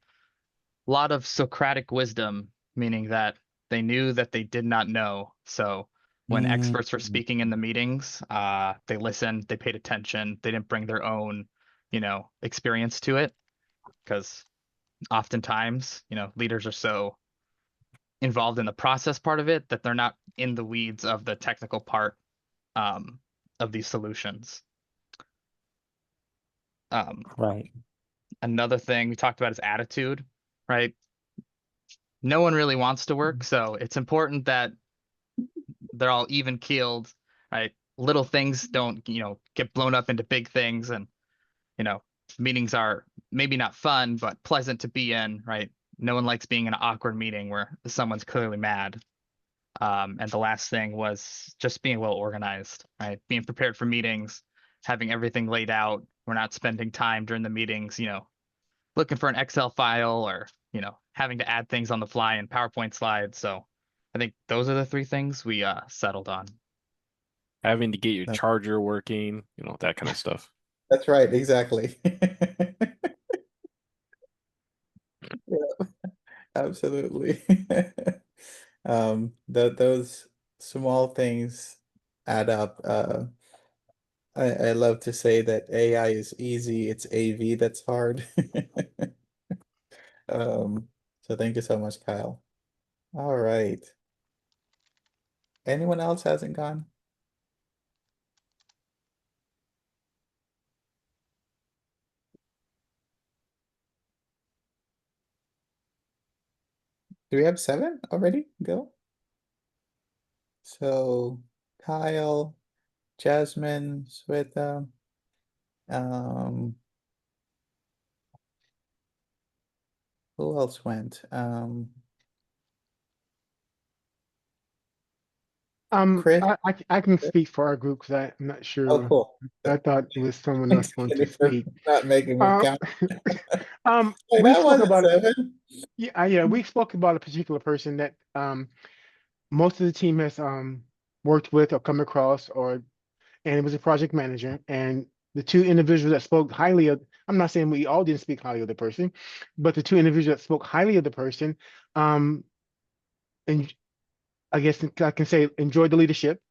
lot of Socratic wisdom, meaning that they knew that they did not know. So, when experts were speaking in the meetings, they listened, they paid attention, they didn't bring their own, experience to it, because oftentimes, leaders are so involved in the process part of it that they're not in the weeds of the technical part of these solutions. Right. Another thing we talked about is attitude, right? No one really wants to work, so it's important that they're all even keeled, right? Little things don't, get blown up into big things, and meetings are maybe not fun but pleasant to be in, right? No one likes being in an awkward meeting where someone's clearly mad. And the last thing was just being well organized, right? Being prepared for meetings, having everything laid out. We're not spending time during the meetings, looking for an Excel file or, having to add things on the fly in PowerPoint slides. So I think those are the 3 things we settled on. Having to get your No. charger working, that kind of stuff. That's right, exactly. Yeah, absolutely. Those small things add up. I love to say that AI is easy, it's AV that's hard. So thank you so much, Kyle. All right. Anyone else hasn't gone? Do we have 7 already? Go. So Kyle, Jasmine, Sweta, um, who else went? Chris? I can speak for our group because I'm not Oh, sure. cool. I thought it was someone else Thanks, going to Kenny, for speak. not making me count. Wait, We that spoke wasn't about it. 7? Yeah, we spoke about a particular person that most of the team has worked with or come across, and it was a project manager. And the 2 individuals that spoke highly of, I'm not saying we all didn't speak highly of the person, but the 2 individuals that spoke highly of the person, and I guess I can say enjoyed the leadership,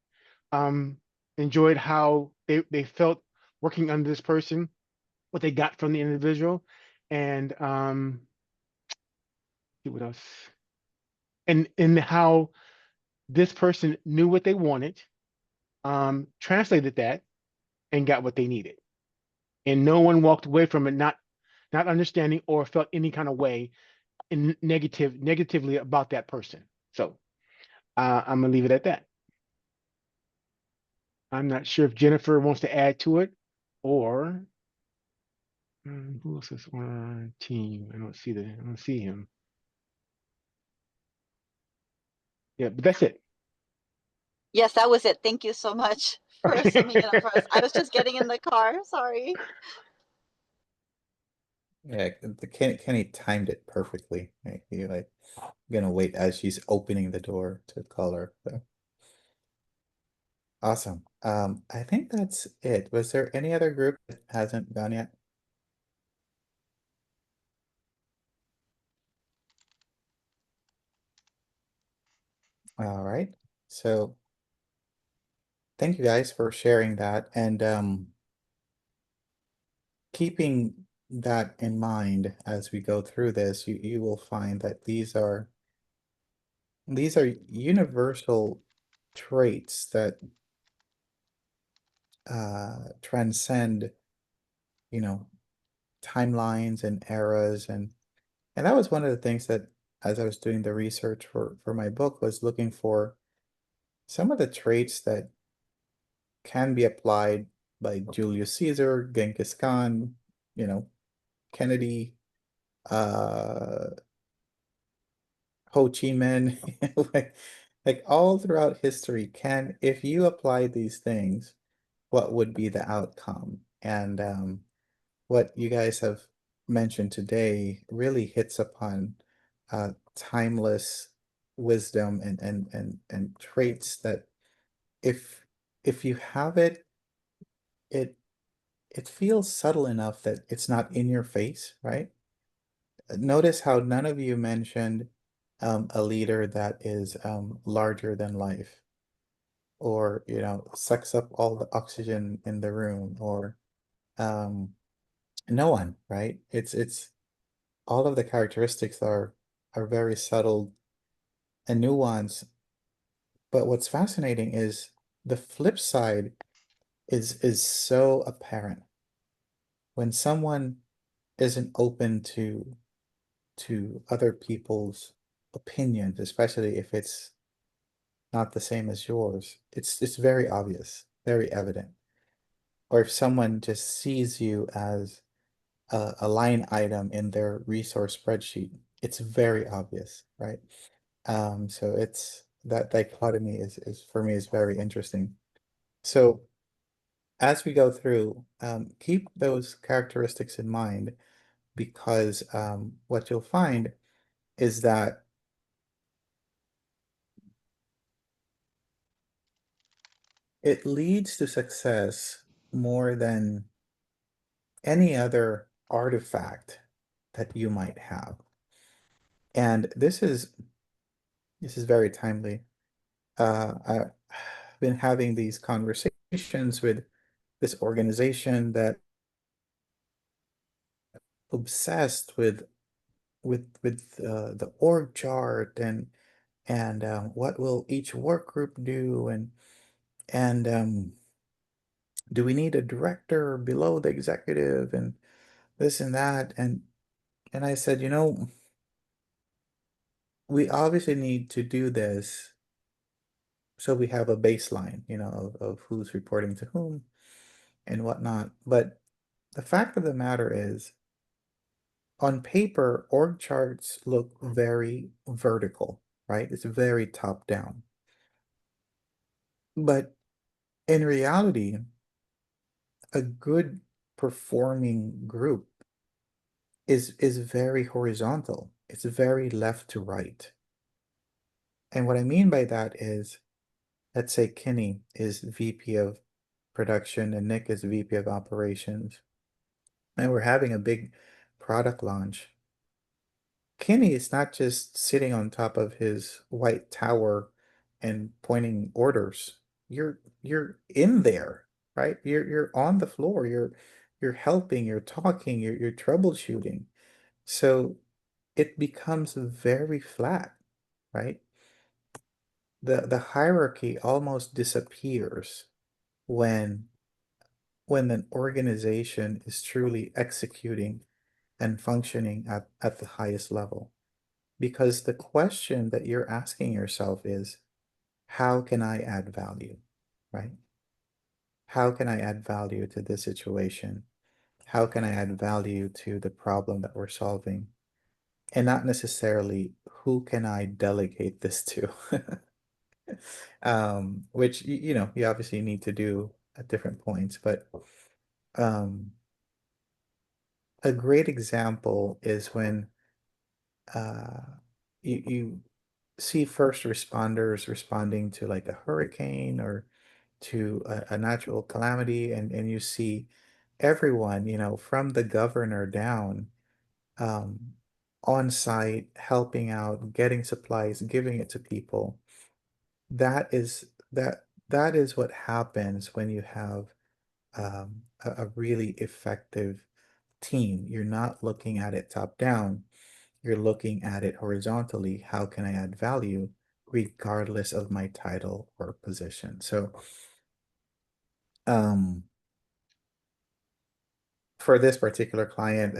enjoyed how they felt working under this person, what they got from the individual, and see what else, and how this person knew what they wanted, translated that, and got what they needed, and no one walked away from it not understanding or felt any kind of way negatively about that person. So I'm gonna leave it at that. I'm not sure if Jennifer wants to add to it, or who else is on our team? I don't see him. Yeah, but that's it. Yes, that was it. Thank you so much for summing it up for us. I was just getting in the car. Sorry. Yeah, Kenny timed it perfectly. Right? He like gonna wait as she's opening the door to call her. So. Awesome. I think that's it. Was there any other group that hasn't gone yet? All right. So thank you guys for sharing that and keeping that in mind as we go through this, you will find that these are universal traits that transcend, you know, timelines and eras and that was one of the things that as I was doing the research for my book was looking for some of the traits that can be applied by Julius Caesar, Genghis Khan, you know, Kennedy, uh Ho Chi Minh, like all throughout history, can if you apply these things, what would be the outcome? And what you guys have mentioned today really hits upon timeless wisdom and traits that if if you have it, it it feels subtle enough that it's not in your face, right? Notice how none of you mentioned a leader that is larger than life, or sucks up all the oxygen in the room, or um, no one, right? It's all of the characteristics are very subtle and nuanced. But what's fascinating is the flip side is so apparent when someone isn't open to other people's opinions, especially if it's not the same as yours. It's very obvious, very evident. Or if someone just sees you as a line item in their resource spreadsheet, it's very obvious, right? So it's that dichotomy is for me is very interesting. So as we go through, keep those characteristics in mind because what you'll find is that it leads to success more than any other artifact that you might have. And this is very timely. I've been having these conversations with this organization that obsessed with the org chart and what will each work group do and do we need a director below the executive and this and that and I said, we obviously need to do this so we have a baseline, of who's reporting to whom and whatnot. But the fact of the matter is, on paper, org charts look very vertical, right? It's very top down. But in reality, a good performing group is very horizontal. It's very left to right. And what I mean by that is, let's say Kenny is VP of production and Nick is VP of operations, and we're having a big product launch. Kenny is not just sitting on top of his white tower and pointing orders. You're in there, right? You're on the floor. You're helping, you're talking, you're troubleshooting. So it becomes very flat, right? The hierarchy almost disappears when an organization is truly executing and functioning at the highest level. Because the question that you're asking yourself is, how can I add value, right? How can I add value to this situation? How can I add value to the problem that we're solving? And not necessarily who can I delegate this to? Which you know you obviously need to do at different points, but um, a great example is when uh, you see first responders responding to like a hurricane or to a natural calamity, and you see everyone, you know, from the governor down, um, on site, helping out, getting supplies, giving it to people. That is what happens when you have a really effective team. You're not looking at it top down. You're looking at it horizontally. How can I add value regardless of my title or position? So, um, for this particular client,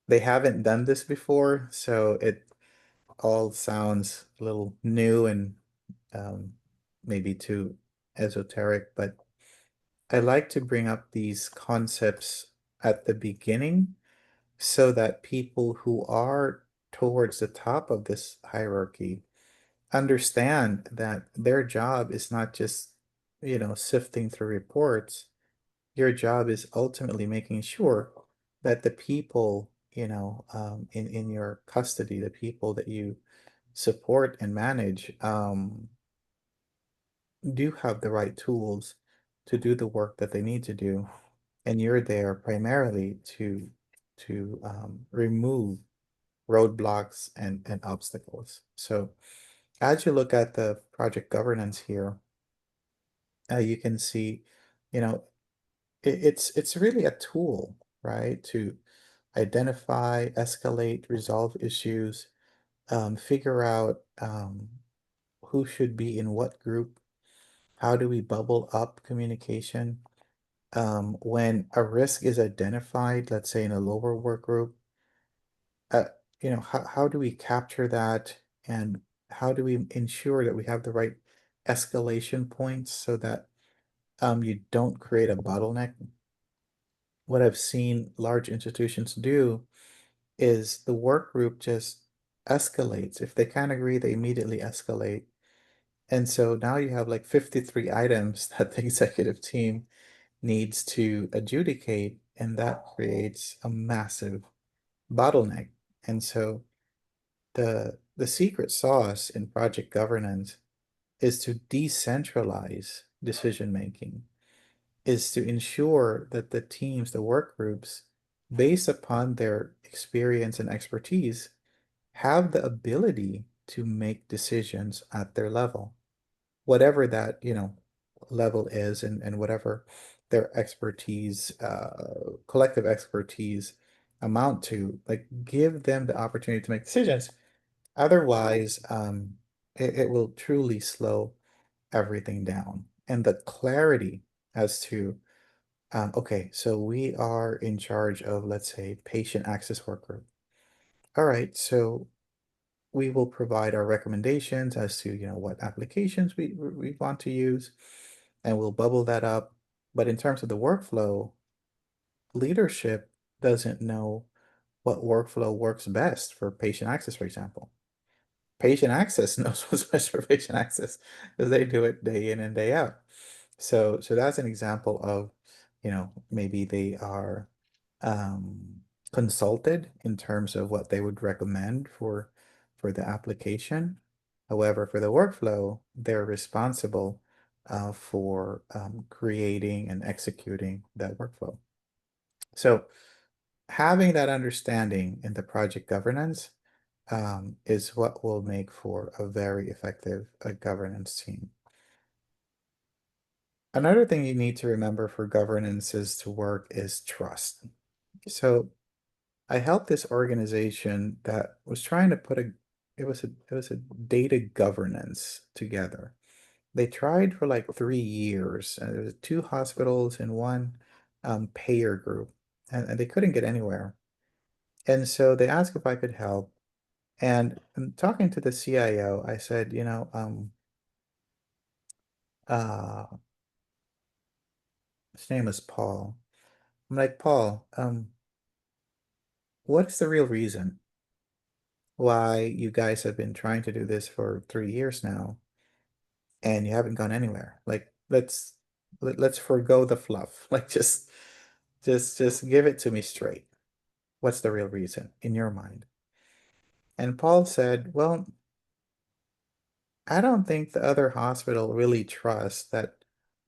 they haven't done this before, so it all sounds a little new and maybe too esoteric, but I like to bring up these concepts at the beginning so that people who are towards the top of this hierarchy understand that their job is not just, you know, sifting through reports. Your job is ultimately making sure that the people, you know, in your custody, the people that you support and manage, do have the right tools to do the work that they need to do, and you're there primarily to remove roadblocks and obstacles. So as you look at the project governance here, you can see, you know, it's really a tool, right, to identify, escalate, resolve issues, figure out who should be in what group, how do we bubble up communication. When a risk is identified, let's say in a lower work group, uh, you know, how do we capture that, and how do we ensure that we have the right escalation points so that you don't create a bottleneck? What I've seen large institutions do is the work group just escalates. If they can't agree, they immediately escalate. And so now you have like 53 items that the executive team needs to adjudicate, and that creates a massive bottleneck. And so the secret sauce in project governance is to decentralize decision making, is to ensure that the teams, the work groups, based upon their experience and expertise, have the ability to make decisions at their level, whatever that, you know, level is, and whatever their expertise, collective expertise amount to, like, give them the opportunity to make decisions. Otherwise, it will truly slow everything down. And the clarity as to, okay, so we are in charge of, let's say, patient access work group. All right, so we will provide our recommendations as to, you know, what applications we want to use, and we'll bubble that up. But in terms of the workflow, leadership doesn't know what workflow works best for patient access, for example. Patient access knows what's best for patient access because they do it day in and day out. So that's an example of, you know, maybe they are consulted in terms of what they would recommend for the application. However, for the workflow, they're responsible for creating and executing that workflow. So having that understanding in the project governance is what will make for a very effective governance team. Another thing you need to remember for governances to work is trust. So I helped this organization that was trying to put it was a data governance together. They tried for like 3 years. There was 2 hospitals and one payer group, and they couldn't get anywhere. And so they asked if I could help. And talking to the CIO, I said, you know, uh, his name is Paul. I'm like, Paul, what's the real reason why you guys have been trying to do this for 3 years now? and you haven't gone anywhere. Like, let's forego the fluff. Like, just give it to me straight. What's the real reason in your mind? And Paul said, well, I don't think the other hospital really trusts that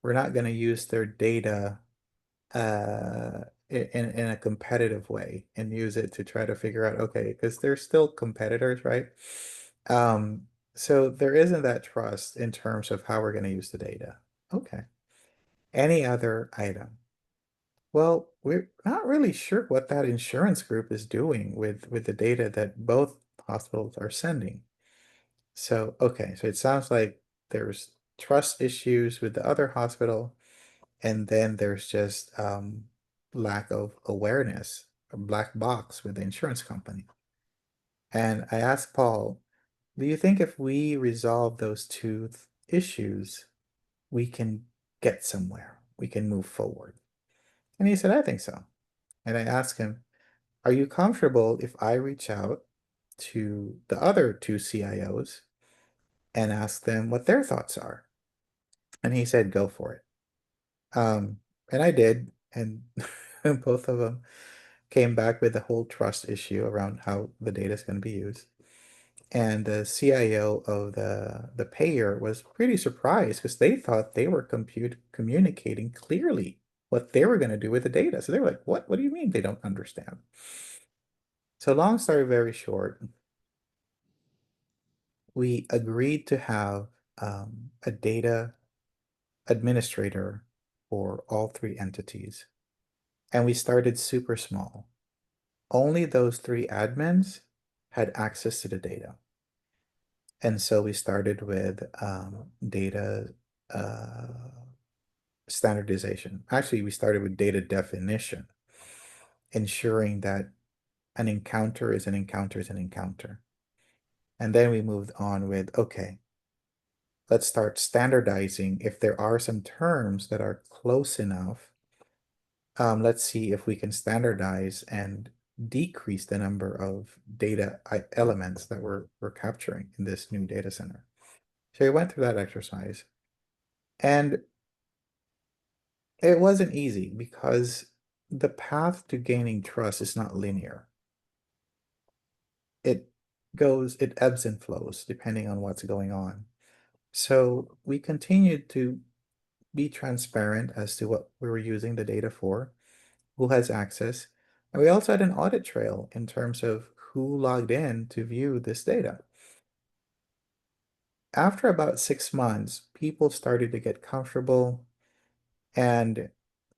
we're not going to use their data in a competitive way and use it to try to figure out, okay, because they're still competitors, right? So there isn't that trust in terms of how we're going to use the data. Okay. Any other item? Well, we're not really sure what that insurance group is doing with the data that both hospitals are sending. So, okay, so it sounds like there's trust issues with the other hospital, and then there's just lack of awareness, a black box with the insurance company. And I asked Paul, do you think if we resolve those two issues, we can get somewhere? We can move forward? And he said, I think so. And I asked him, are you comfortable if I reach out to the other two CIOs and ask them what their thoughts are? And he said, go for it. And I did, and both of them came back with the whole trust issue around how the data is going to be used. And the CIO of the payer was pretty surprised because they thought they were communicating clearly what they were going to do with the data. So they were like, what? What do you mean they don't understand? So long story very short, we agreed to have a data administrator for all three entities. And we started super small. Only those three admins had access to the data. And so we started with data standardization. Actually, we started with data definition, ensuring that an encounter is an encounter is an encounter. And then we moved on with, okay, let's start standardizing. If there are some terms that are close enough, let's see if we can standardize and decrease the number of data elements that we're capturing in this new data center. So we went through that exercise, and it wasn't easy because the path to gaining trust is not linear. It ebbs and flows depending on what's going on. So we continued to be transparent as to what we were using the data for, who has access, and we also had an audit trail in terms of who logged in to view this data. After about 6 months, people started to get comfortable, and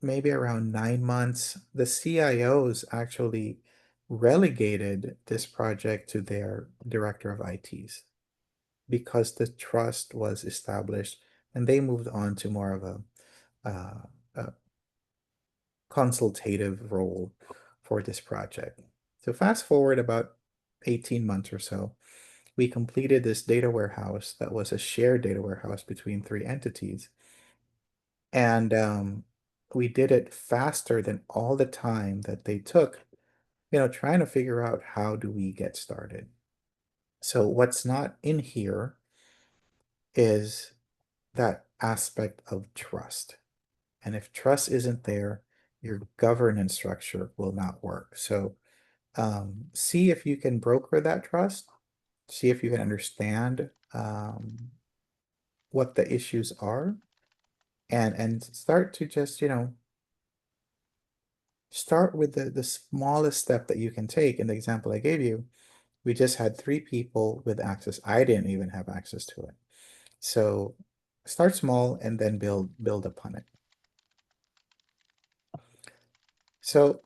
maybe around 9 months, the CIOs actually relegated this project to their director of ITs because the trust was established, and they moved on to more of a consultative role for this project. So fast forward about 18 months or so, we completed this data warehouse that was a shared data warehouse between three entities. And we did it faster than all the time that they took, trying to figure out how do we get started. So what's not in here is that aspect of trust. And if trust isn't there, your governance structure will not work. So see if you can broker that trust, see if you can understand what the issues are, and start to just, start with the smallest step that you can take. In the example I gave you, we just had 3 people with access. I didn't even have access to it. So start small and then build upon it. So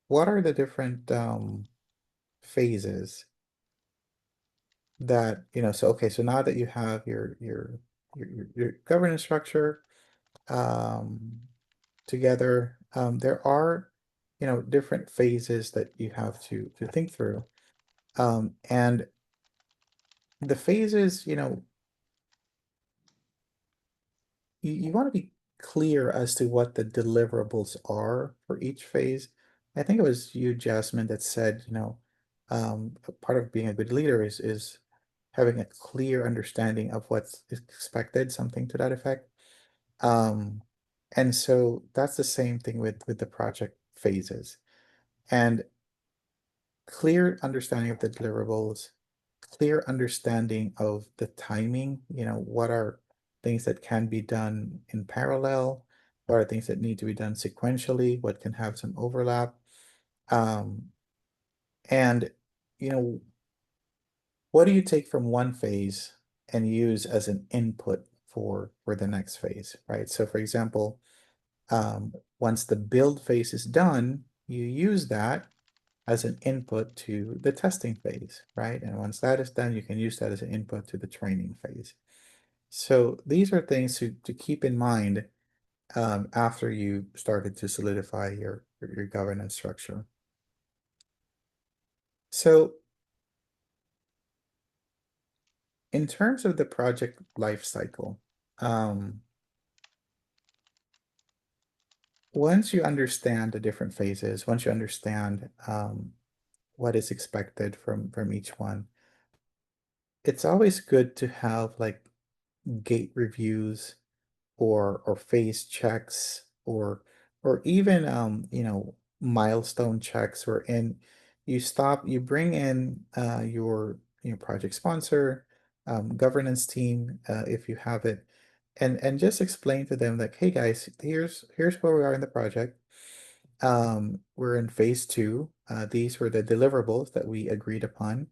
what are the different phases that, so okay, so now that you have your governance structure together, there are, different phases that you have to think through. And the phases, you want to be clear as to what the deliverables are for each phase. I think it was you, Jasmine, that said, part of being a good leader is having a clear understanding of what's expected, something to that effect. And so that's the same thing with the project phases. And clear understanding of the deliverables, clear understanding of the timing, what are things that can be done in parallel, what are things that need to be done sequentially, what can have some overlap. And, what do you take from one phase and use as an input for the next phase, right? So for example, once the build phase is done, you use that as an input to the testing phase, right? And once that is done, you can use that as an input to the training phase. So these are things to keep in mind after you started to solidify your governance structure. So in terms of the project life cycle, once you understand the different phases, once you understand what is expected from each one, it's always good to have like gate reviews or phase checks or even milestone checks wherein you bring in your project sponsor, governance team if you have it, and just explain to them like, hey guys, here's where we are in the project. We're in phase 2. These were the deliverables that we agreed upon.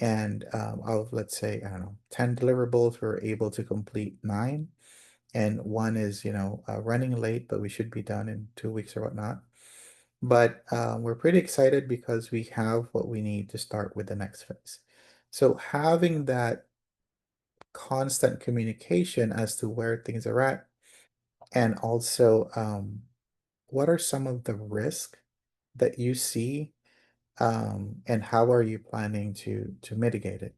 And of, let's say, I don't know, 10 deliverables, we're able to complete 9. And one is, running late, but we should be done in 2 weeks or whatnot. But we're pretty excited because we have what we need to start with the next phase. So having that constant communication as to where things are at, and also what are some of the risks that you see, and how are you planning to mitigate it?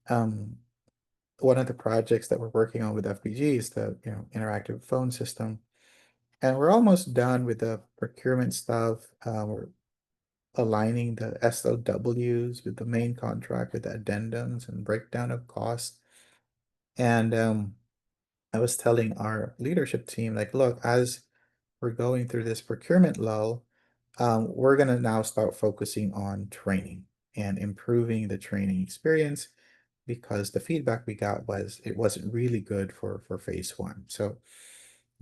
One of the projects that we're working on with FPG is the interactive phone system, and we're almost done with the procurement stuff. We're aligning the SOWs with the main contract with the addendums and breakdown of costs. And I was telling our leadership team, like, look, as we're going through this procurement lull, we're going to now start focusing on training and improving the training experience, because the feedback we got was it wasn't really good for phase 1. So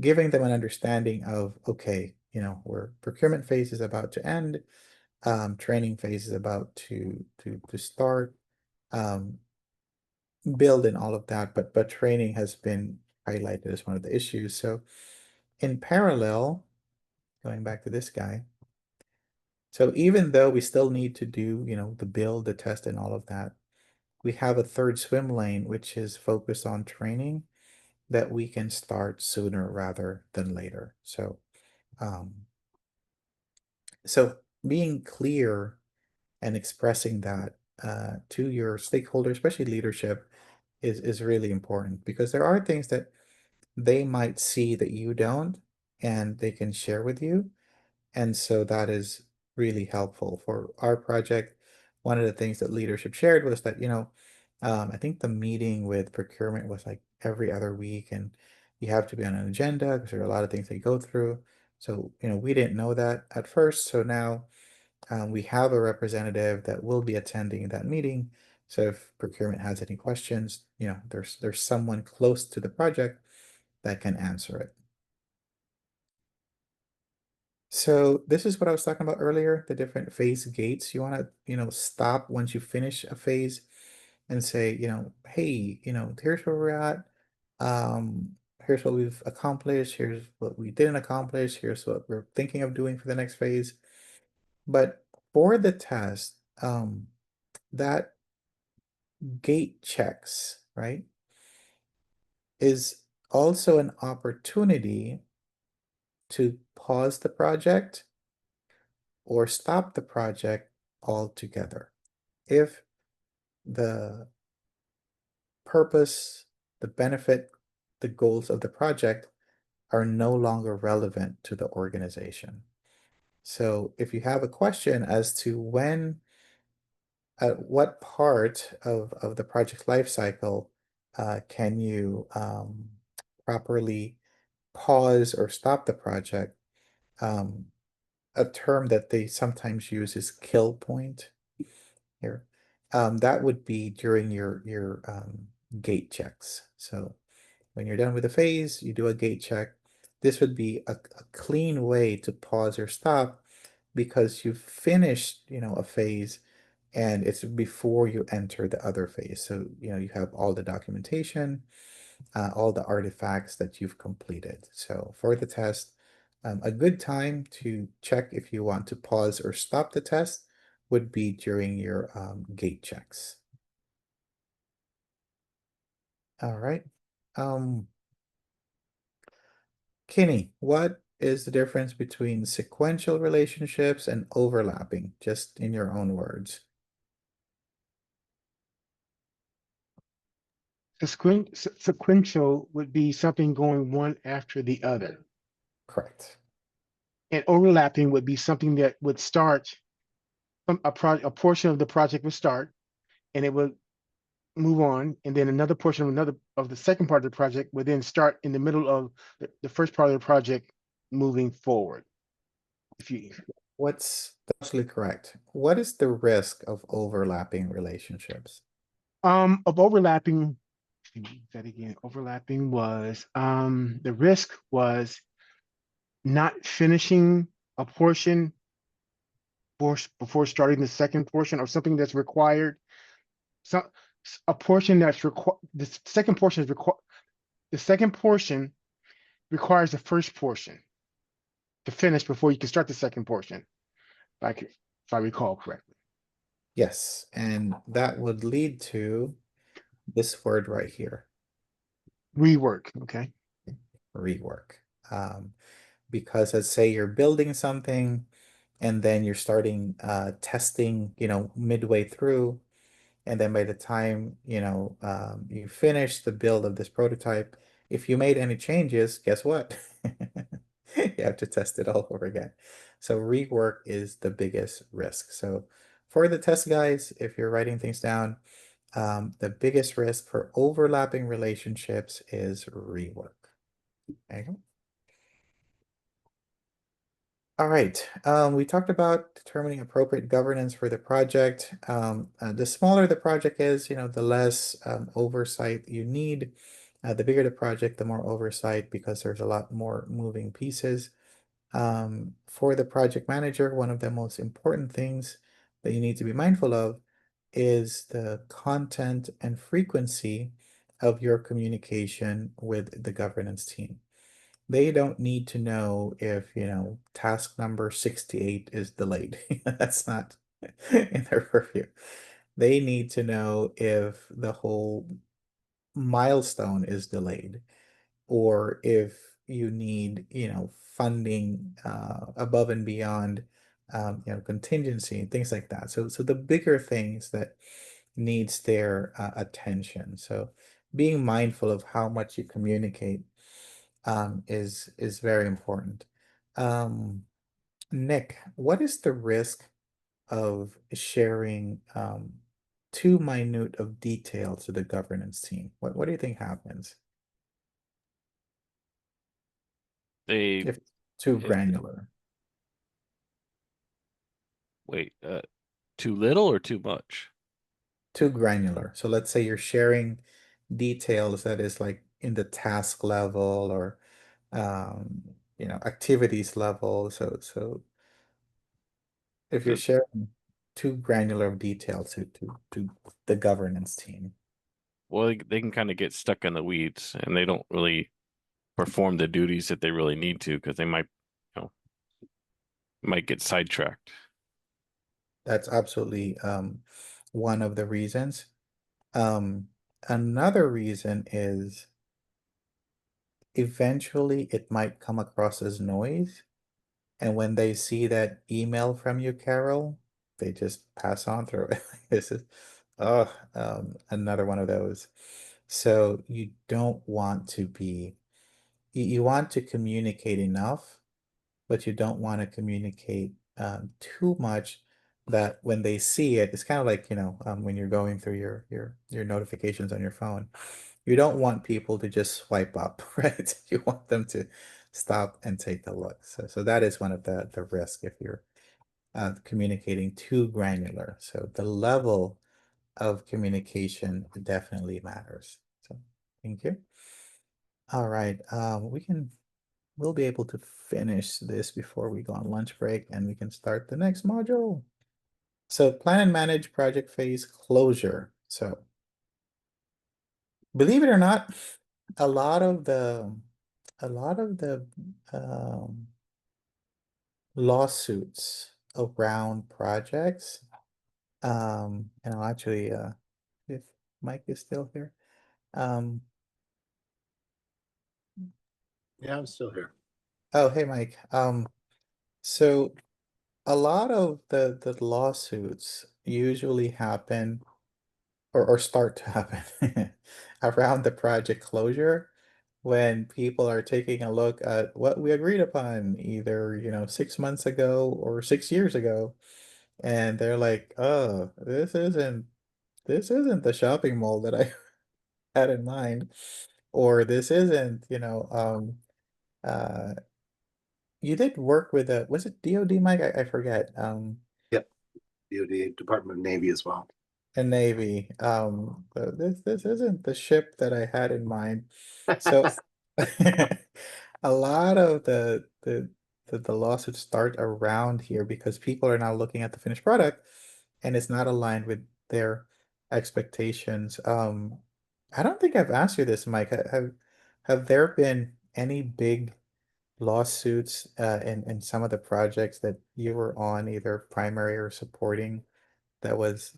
giving them an understanding of, okay, where procurement phase is about to end, training phase is about to start, build and all of that, but training has been highlighted as one of the issues. So in parallel, going back to this guy, so even though we still need to do, the build, the test, and all of that, we have a third swim lane, which is focused on training that we can start sooner rather than later. So, being clear and expressing that to your stakeholders, especially leadership, is really important, because there are things that they might see that you don't, and they can share with you. And so that is really helpful for our project. One of the things that leadership shared was that, I think the meeting with procurement was like every other week, and you have to be on an agenda because there are a lot of things they go through. So, we didn't know that at first. So now we have a representative that will be attending that meeting. So if procurement has any questions, there's someone close to the project that can answer it. So this is what I was talking about earlier, the different phase gates. You want to, stop once you finish a phase and say, hey, here's where we're at. Here's what we've accomplished. Here's what we didn't accomplish. Here's what we're thinking of doing for the next phase. But for the test, that gate checks, right, is also an opportunity to pause the project or stop the project altogether if the purpose, the benefit, the goals of the project are no longer relevant to the organization. So if you have a question as to when at what part of the project life cycle can you properly pause or stop the project? Um, a term that they sometimes use is kill point here. That would be during your gate checks. So when you're done with a phase, you do a gate check. This would be a clean way to pause or stop because you've finished, a phase and it's before you enter the other phase. So, you have all the documentation, all the artifacts that you've completed. So for the test, a good time to check if you want to pause or stop the test would be during your gate checks. All right. Kinney, what is the difference between sequential relationships and overlapping, just in your own words? Sequential would be something going one after the other. Correct. And overlapping would be something that would start from a portion of the project would start and it would move on, and then another portion of the second part of the project would then start in the middle of the first part of the project moving forward. What's absolutely correct? What is the risk of overlapping relationships? Of overlapping, that again, overlapping was the risk was not finishing a portion before starting the second portion, or something that's required. So a portion that's required, the second portion is required. The second portion requires the first portion to finish before you can start the second portion, like if I recall correctly. Yes, and that would lead to this word right here. Rework, okay. Rework. Because let's say you're building something and then you're starting testing, midway through, and then by the time, you finish the build of this prototype, if you made any changes, guess what? You have to test it all over again. So rework is the biggest risk. So for the test guys, if you're writing things down, the biggest risk for overlapping relationships is rework. There you go. All right, we talked about determining appropriate governance for the project. The smaller the project is, the less oversight you need. The bigger the project, the more oversight, because there's a lot more moving pieces. For the project manager, one of the most important things that you need to be mindful of is the content and frequency of your communication with the governance team. They don't need to know if, task number 68 is delayed. That's not in their purview. They need to know if the whole milestone is delayed, or if you need, funding above and beyond, contingency, things like that. So the bigger things that needs their attention. So being mindful of how much you communicate is very important. Nick, what is the risk of sharing too minute of detail to the governance team? What do you think happens They if too if- granular? wait, too little or too much? Too granular. So let's say you're sharing details that is like in the task level, or activities level. So if you're The- sharing too granular of detail to the governance team. Well, they can kind of get stuck in the weeds, and they don't really perform the duties that they really need to, because they might get sidetracked. That's absolutely one of the reasons. Another reason is eventually it might come across as noise. And when they see that email from you, Carol, they just pass on through it. This is, another one of those. So you don't want to be, you want to communicate enough, but you don't want to communicate too much that when they see it, it's kind of like, when you're going through your notifications on your phone, you don't want people to just swipe up, right? You want them to stop and take a look. So that is one of the risks if you're communicating too granular. So the level of communication definitely matters. So thank you. All right, we'll be able to finish this before we go on lunch break, and we can start the next module. So plan and manage project phase closure. So believe it or not, a lot of the lawsuits around projects, and I'll actually if Mike is still here. Yeah, I'm still here. Oh, hey, Mike. So a lot of the lawsuits usually happen or start to happen around the project closure when people are taking a look at what we agreed upon either, 6 months ago or 6 years ago, and they're like, oh, this isn't the shopping mall that I had in mind, or this isn't, uh you did work with was it DoD, Mike? I forget. Yep. DoD, Department of Navy as well. And Navy. This isn't the ship that I had in mind. So a lot of the lawsuits start around here because people are now looking at the finished product and it's not aligned with their expectations. I don't think I've asked you this, Mike. Have there been any big lawsuits in some of the projects that you were on, either primary or supporting, that was,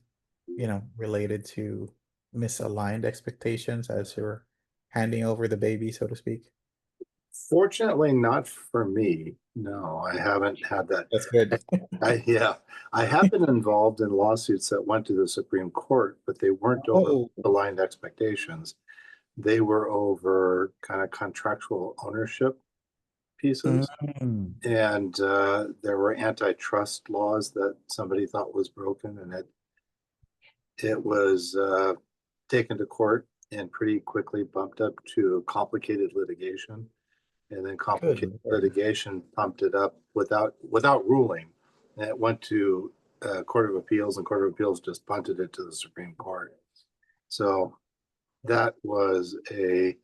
related to misaligned expectations as you're handing over the baby, so to speak? Fortunately, not for me. No, I haven't had that. That's good. Yeah, I have been involved in lawsuits that went to the Supreme Court, but they weren't over Oh, aligned expectations. They were over kind of contractual ownership pieces. mm, And there were antitrust laws that somebody thought was broken, and it was taken to court and pretty quickly bumped up to complicated litigation, and then complicated good Lord. litigation pumped it up without ruling, and it went to Court of Appeals, and Court of Appeals just punted it to the Supreme Court. So that was a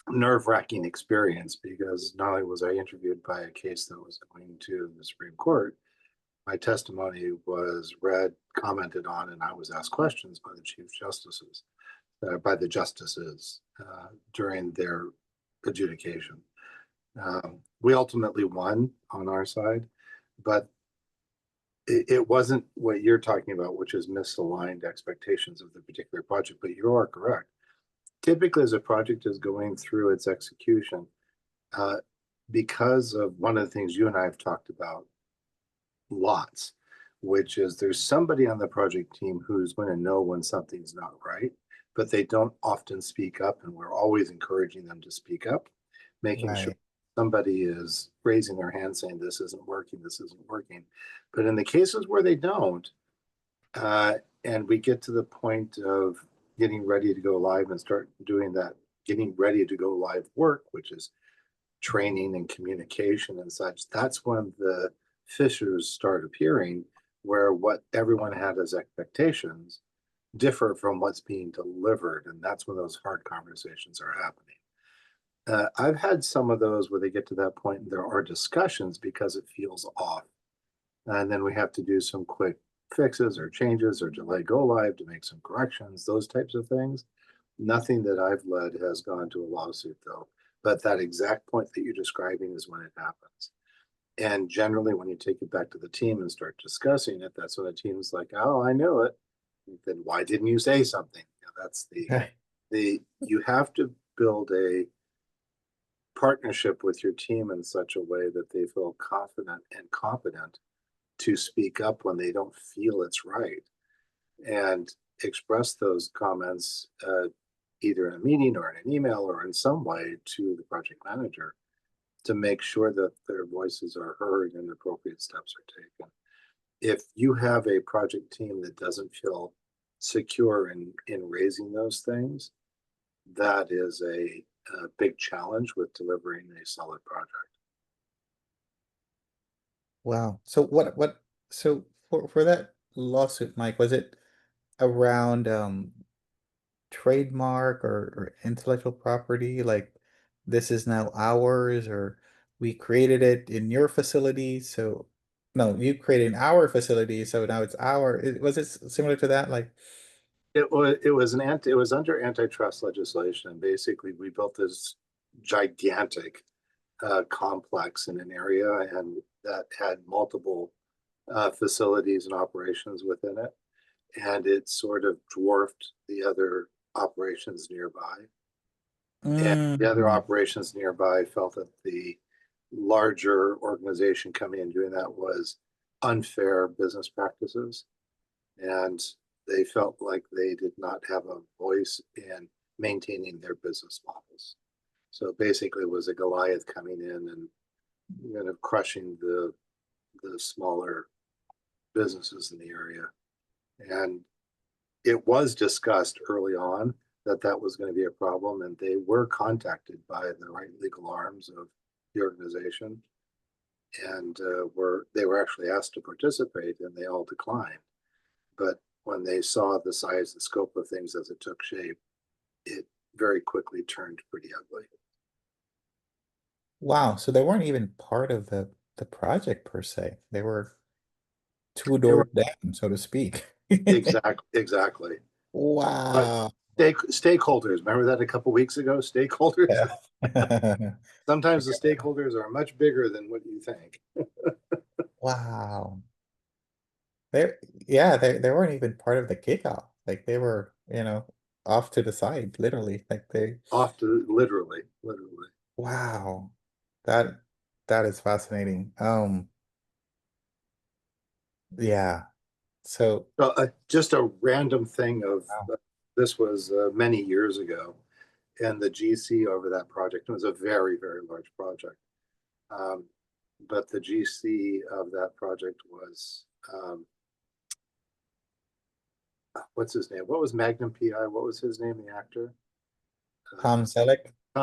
nerve-wracking experience, because not only was I interviewed by a case that was going to the Supreme Court, my testimony was read, commented on, and I was asked questions by the Chief Justices, by the justices during their adjudication. We ultimately won on our side, but it wasn't what you're talking about, which is misaligned expectations of the particular project, but you are correct. Typically, as a project is going through its execution, because of one of the things you and I have talked about lots, which is there's somebody on the project team who's going to know when something's not right, but they don't often speak up, and we're always encouraging them to speak up, making sure Right. somebody is raising their hand saying this isn't working, this isn't working. But in the cases where they don't, and we get to the point of getting ready to go live and start doing that, getting ready to go live work, which is training and communication and such, that's when the fissures start appearing, where what everyone had as expectations differ from what's being delivered. And that's when those hard conversations are happening. I've had some of those where they get to that point and there are discussions because it feels off. And then we have to do some quick fixes or changes or delay go live to make some corrections, those types of things. Nothing that I've led has gone to a lawsuit, though. But that exact point that you're describing is when it happens. And generally, when you take it back to the team and start discussing it, that's when the team's like, oh, I knew it. Then why didn't you say something? That's you have to build a partnership with your team in such a way that they feel confident and competent to speak up when they don't feel it's right, and express those comments either in a meeting or in an email or in some way to the project manager to make sure that their voices are heard and appropriate steps are taken. if you have a project team that doesn't feel secure in raising those things, that is a big challenge with delivering a solid project. Wow. So so for that lawsuit, Mike, was it around trademark or intellectual property? Like this is now ours, or we created it in your facility, so no, you created in our facility, so now it's our. Was it similar to that? Like It was under antitrust legislation, and basically we built this gigantic complex in an area and that had multiple facilities and operations within it, and it sort of dwarfed the other operations nearby. And the other operations nearby felt that the larger organization coming and doing that was unfair business practices, and they felt like they did not have a voice in maintaining their business models. So basically, it was a Goliath coming in and kind of crushing the smaller businesses in the area. And it was discussed early on that that was going to be a problem, and they were contacted by the right legal arms of the organization, and they were actually asked to participate, and they all declined. But when they saw the size and scope of things as it took shape, it very quickly turned pretty ugly. wow, so they weren't even part of the project per se. They were two doors down, so to speak. Exactly. Wow. Stakeholders, remember that a couple weeks ago? Stakeholders. Yeah. Sometimes the stakeholders are much bigger than what you think. Wow. They they weren't even part of the kickoff. Like they were, off to the side, literally. Like they Off to literally. wow. That that is fascinating. Yeah. So Just a random thing of wow. this was many years ago, and the GC over that project, it was a very, very large project. But the GC of that project was what's his name? What was Magnum PI? What was his name, the actor? Tom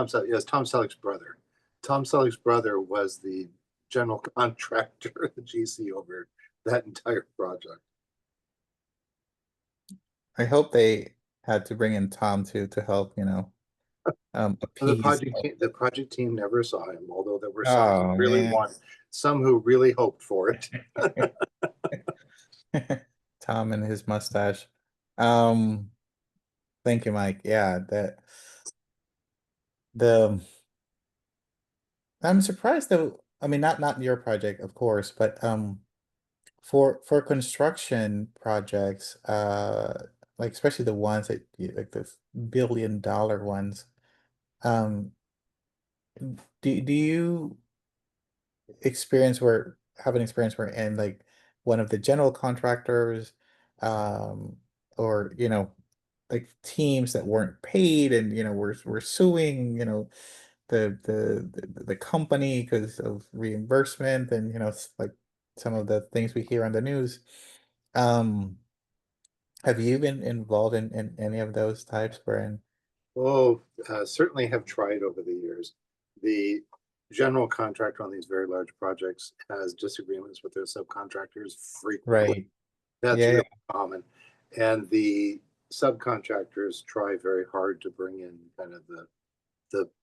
Selleck. Yes, Tom Selleck's brother. Tom Selleck's brother was the general contractor, the GC over that entire project. I hope they had to bring in Tom to help, appease. The project team never saw him, although there were Oh some who really hoped for it. Tom and his mustache. Thank you, Mike. Yeah, the I'm surprised though. I mean, not your project, of course, but for construction projects, like especially the ones that like the $1 billion ones, um, do you have an experience where and like one of the general contractors, um, or like teams that weren't paid and we're suing the company because of reimbursement and like some of the things we hear on the news. Um, have you been involved in any of those types wherein Certainly have tried over the years. The general contractor on these very large projects has disagreements with their subcontractors frequently. right? That's Yeah, really common. And the subcontractors try very hard to bring in kind of the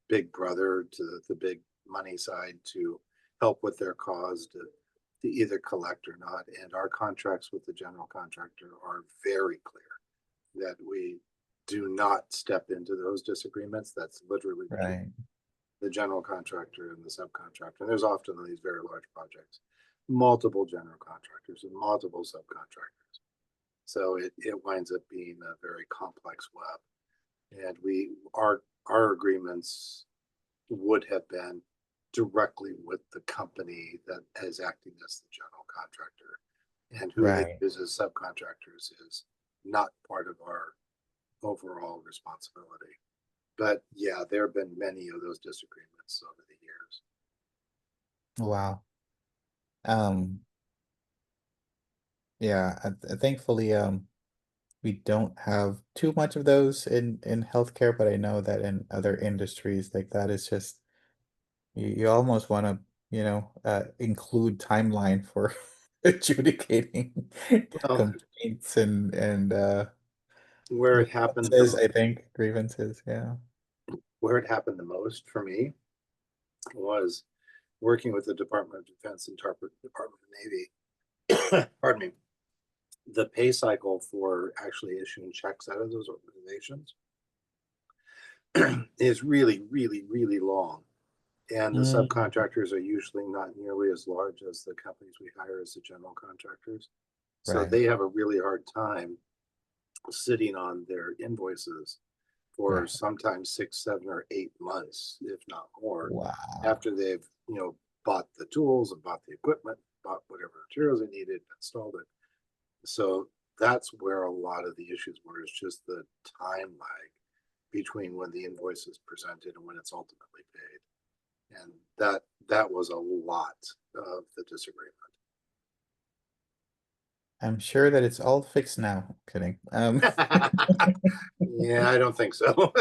big brother to the big money side to help with their cause to either collect or not. And our contracts with the general contractor are very clear that we do not step into those disagreements. That's literally right. the general contractor and the subcontractor. And there's often on these very large projects, multiple general contractors and multiple subcontractors. So it winds up being a very complex web. And our agreements would have been directly with the company that is acting as the general contractor. And who they Right. use as subcontractors is not part of our overall responsibility. But yeah, there have been many of those disagreements over the years. Wow. Um, Yeah, thankfully, we don't have too much of those in healthcare, but I know that in other industries like that is just you almost want to, include timeline for adjudicating Well, complaints and where it happened grievances, the I think grievances, yeah. where it happened the most for me was working with the Department of Defense and Department of Navy. Pardon me. The pay cycle for actually issuing checks out of those organizations is really, really, really long. And the Mm, subcontractors are usually not nearly as large as the companies we hire as the general contractors. So right, they have a really hard time sitting on their invoices for right. sometimes 6, 7, or 8 months, if not more, Wow. after they've, bought the tools and bought the equipment, bought whatever materials they needed, installed it. So that's where a lot of the issues were, is just the time lag between when the invoice is presented and when it's ultimately paid. And that was a lot of the disagreement. I'm sure that it's all fixed now. Kidding. Yeah, I don't think so.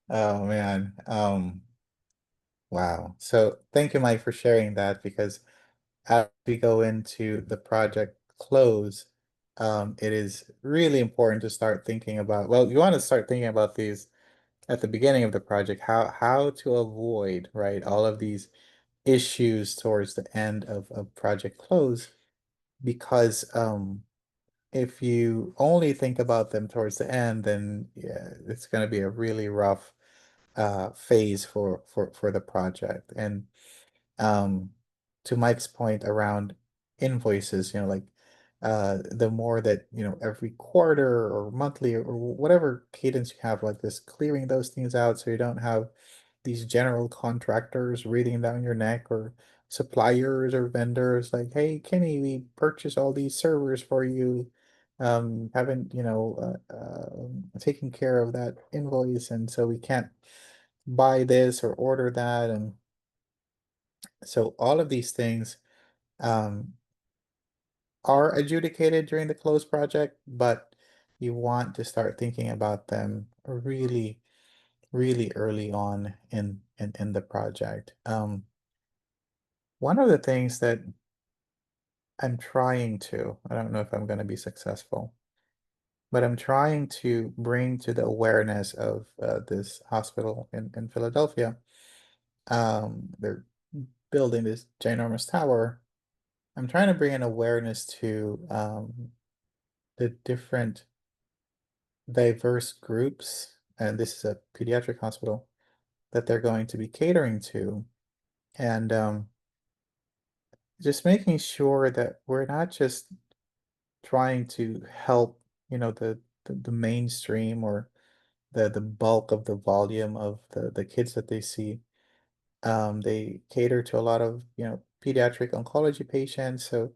Oh man. Wow. So thank you, Mike, for sharing that because as we go into the project close, it is really important to start thinking about, well, you want to start thinking about these at the beginning of the project, how to avoid, right, all of these issues towards the end of project close, because if you only think about them towards the end, then yeah, it's going to be a really rough phase for the project. And um, to Mike's point around invoices, like the more that, every quarter or monthly or whatever cadence you have like this, clearing those things out so you don't have these general contractors breathing down your neck, or suppliers or vendors like, hey, Kenny, we purchased all these servers for you. Haven't, taken care of that invoice, and so we can't buy this or order that. And so all of these things um, are adjudicated during the close project, but you want to start thinking about them really, really early on in the project. One of the things that I'm trying to, I don't know if I'm going to be successful, but I'm trying to bring to the awareness of this hospital in Philadelphia. They're building this ginormous tower. I'm trying to bring an awareness to the different diverse groups, and this is a pediatric hospital that they're going to be catering to, and just making sure that we're not just trying to help, the mainstream or the bulk of the volume of the kids that they see. They cater to a lot of, pediatric oncology patients. So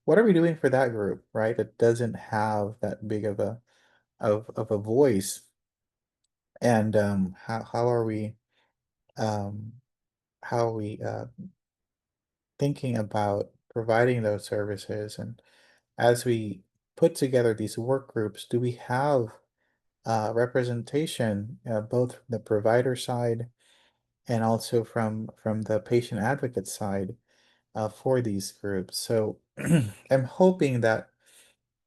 what are we doing for that group, right? That doesn't have that big of a voice. And how are we um how are we thinking about providing those services? And as we put together these work groups, do we have representation, both from the provider side and also from the patient advocate side, for these groups? So I'm hoping that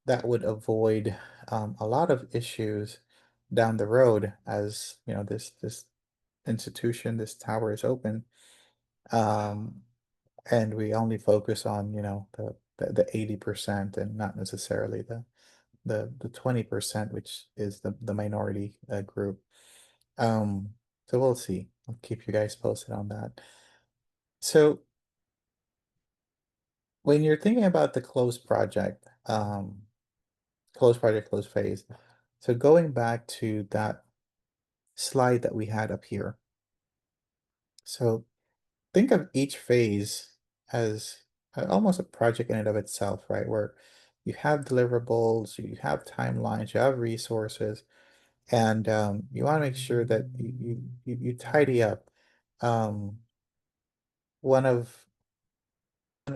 that would avoid a lot of issues down the road as this institution, this tower is open, um, and we only focus on the 80% and not necessarily the 20%, which is the minority group. Um, so we'll see. I'll keep you guys posted on that. So when you're thinking about the close project, close phase, so going back to that slide that we had up here. So think of each phase as almost a project in and of itself, right? Where you have deliverables, you have timelines, you have resources, and you want to make sure that you tidy up. Um, one of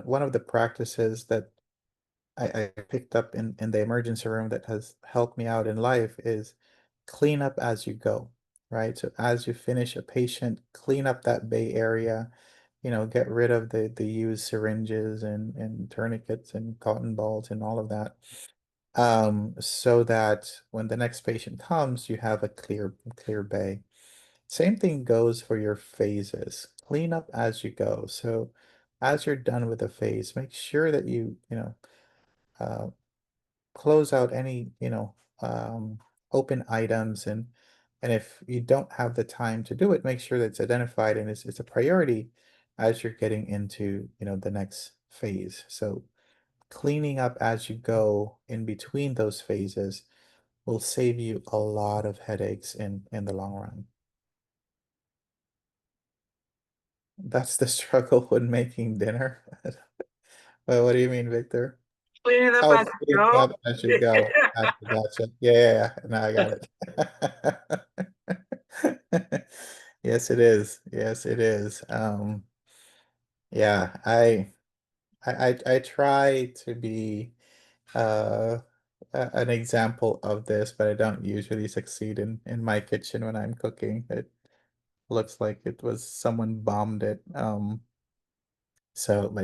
one of the practices that I picked up in the emergency room that has helped me out in life is clean up as you go, right? So as you finish a patient, clean up that bay area, get rid of the used syringes and tourniquets and cotton balls and all of that. So that when the next patient comes, you have a clear bay. Same thing goes for your phases. Clean up as you go. So as you're done with a phase, make sure that uh, close out any, open items, and if you don't have the time to do it, make sure that it's identified and it's a priority as you're getting into, the next phase. So cleaning up as you go in between those phases will save you a lot of headaches in the long run. That's the struggle when making dinner. Well, what do you mean, Victor? Clean it up Oh, as you cleaning go. up as you go. Gotcha. Yeah. Now I got it. Yes, it is. Yes, it is. Yeah, I try to be uh an example of this, but I don't usually succeed in my kitchen when I'm cooking. It looks like it was someone bombed it. But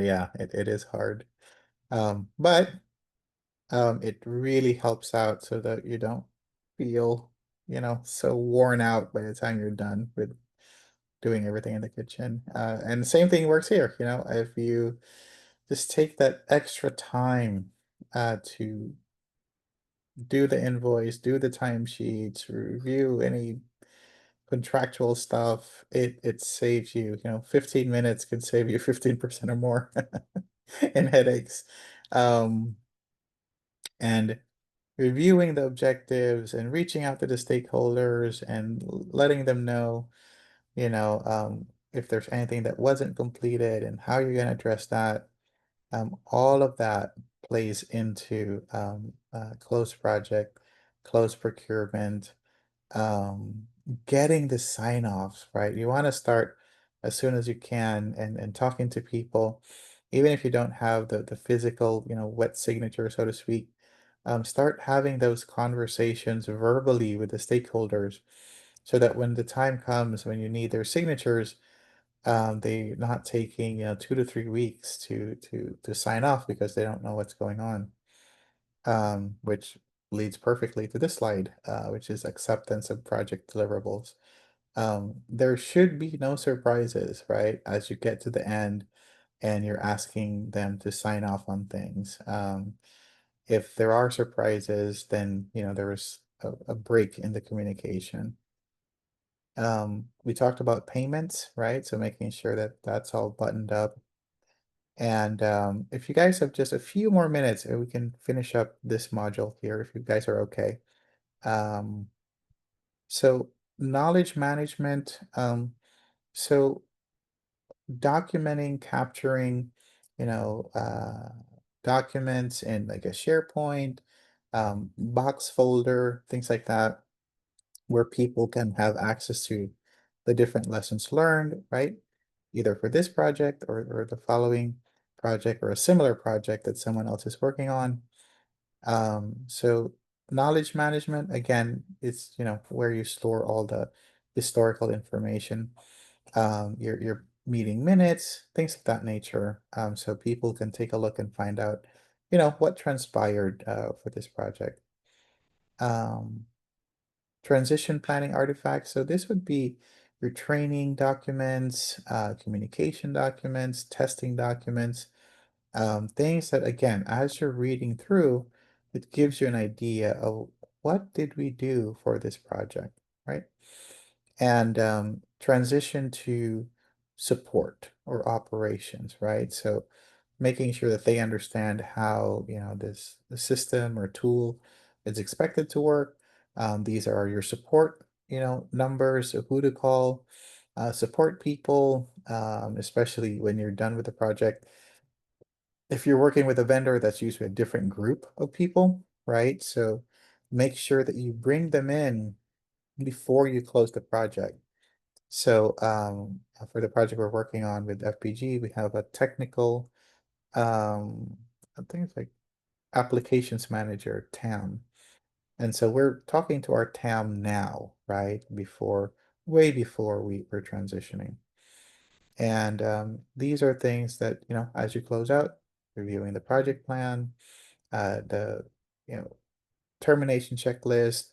yeah, it is hard. But it really helps out so that you don't feel, so worn out by the time you're done with doing everything in the kitchen. And the same thing works here, if you just take that extra time to do the invoice, do the timesheets, review any contractual stuff, it saves you, 15 minutes can save you 15% or more in headaches. Um, and reviewing the objectives and reaching out to the stakeholders and letting them know, if there's anything that wasn't completed and how you're going to address that. All of that plays into close project, close procurement, um, getting the sign-offs, right? You want to start as soon as you can and talking to people, even if you don't have the physical, wet signature, so to speak. Start having those conversations verbally with the stakeholders so that when the time comes when you need their signatures, they're not taking, 2 to 3 weeks to sign off because they don't know what's going on. Which leads perfectly to this slide, which is acceptance of project deliverables. There should be no surprises, right? As you get to the end and you're asking them to sign off on things. If there are surprises, then, there was a break in the communication. We talked about payments, right? So making sure that that's all buttoned up. And if you guys have just a few more minutes, we can finish up this module here if you guys are okay. So knowledge management, so documenting, capturing, documents in like a SharePoint, box folder, things like that, where people can have access to the different lessons learned, right? Either for this project or the following project or a similar project that someone else is working on. So knowledge management, again, it's, where you store all the historical information, your meeting minutes, things of that nature. So people can take a look and find out, what transpired for this project. Transition planning artifacts. So this would be your training documents, communication documents, testing documents, things that, again, as you're reading through, it gives you an idea of what did we do for this project, right? And transition to support or operations, right? So making sure that they understand how, the system or tool is expected to work. These are your support, numbers of who to call, support people, especially when you're done with the project. If you're working with a vendor, that's usually a different group of people, right? So make sure that you bring them in before you close the project. So for the project we're working on with FPG, we have a technical I think it's like applications manager, TAM. And so we're talking to our TAM now, right? Way before we're transitioning. And these are things that, as you close out, reviewing the project plan, the, termination checklist,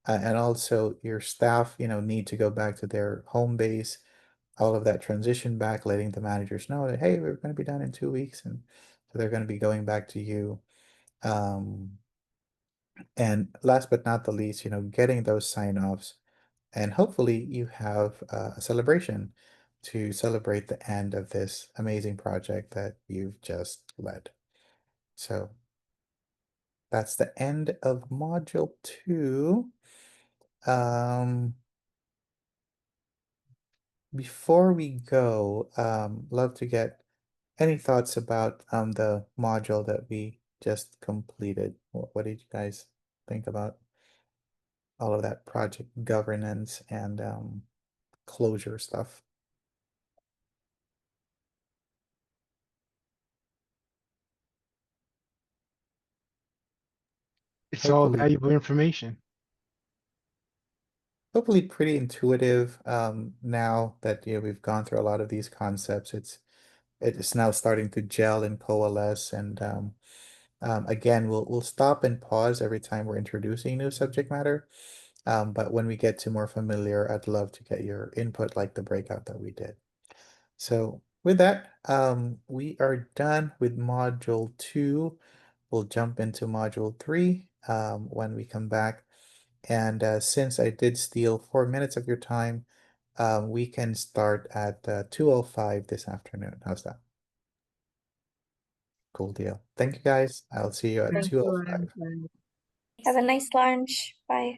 and also your staff, need to go back to their home base, all of that transition back, letting the managers know that, hey, we're going to be done in 2 weeks. And so they're going to be going back to you. And last but not the least, getting those sign-offs. And hopefully you have a celebration to celebrate the end of this amazing project that you've just led. So that's the end of module 2. Before we go, love to get any thoughts about the module that we just completed. What did you guys think about all of that project governance and closure stuff? It's all Hopefully, valuable information. hopefully pretty intuitive now that we've gone through a lot of these concepts. It's now starting to gel and coalesce. And again, we'll stop and pause every time we're introducing new subject matter. But when we get to more familiar, I'd love to get your input, like the breakout that we did. So with that, we are done with module 2. We'll jump into module 3 when we come back. And since I did steal 4 minutes of your time, we can start at 2:05 this afternoon. How's that? Cool deal. Thank you guys. I'll see you at Thank you. 2:05. And Have a nice lunch. Bye.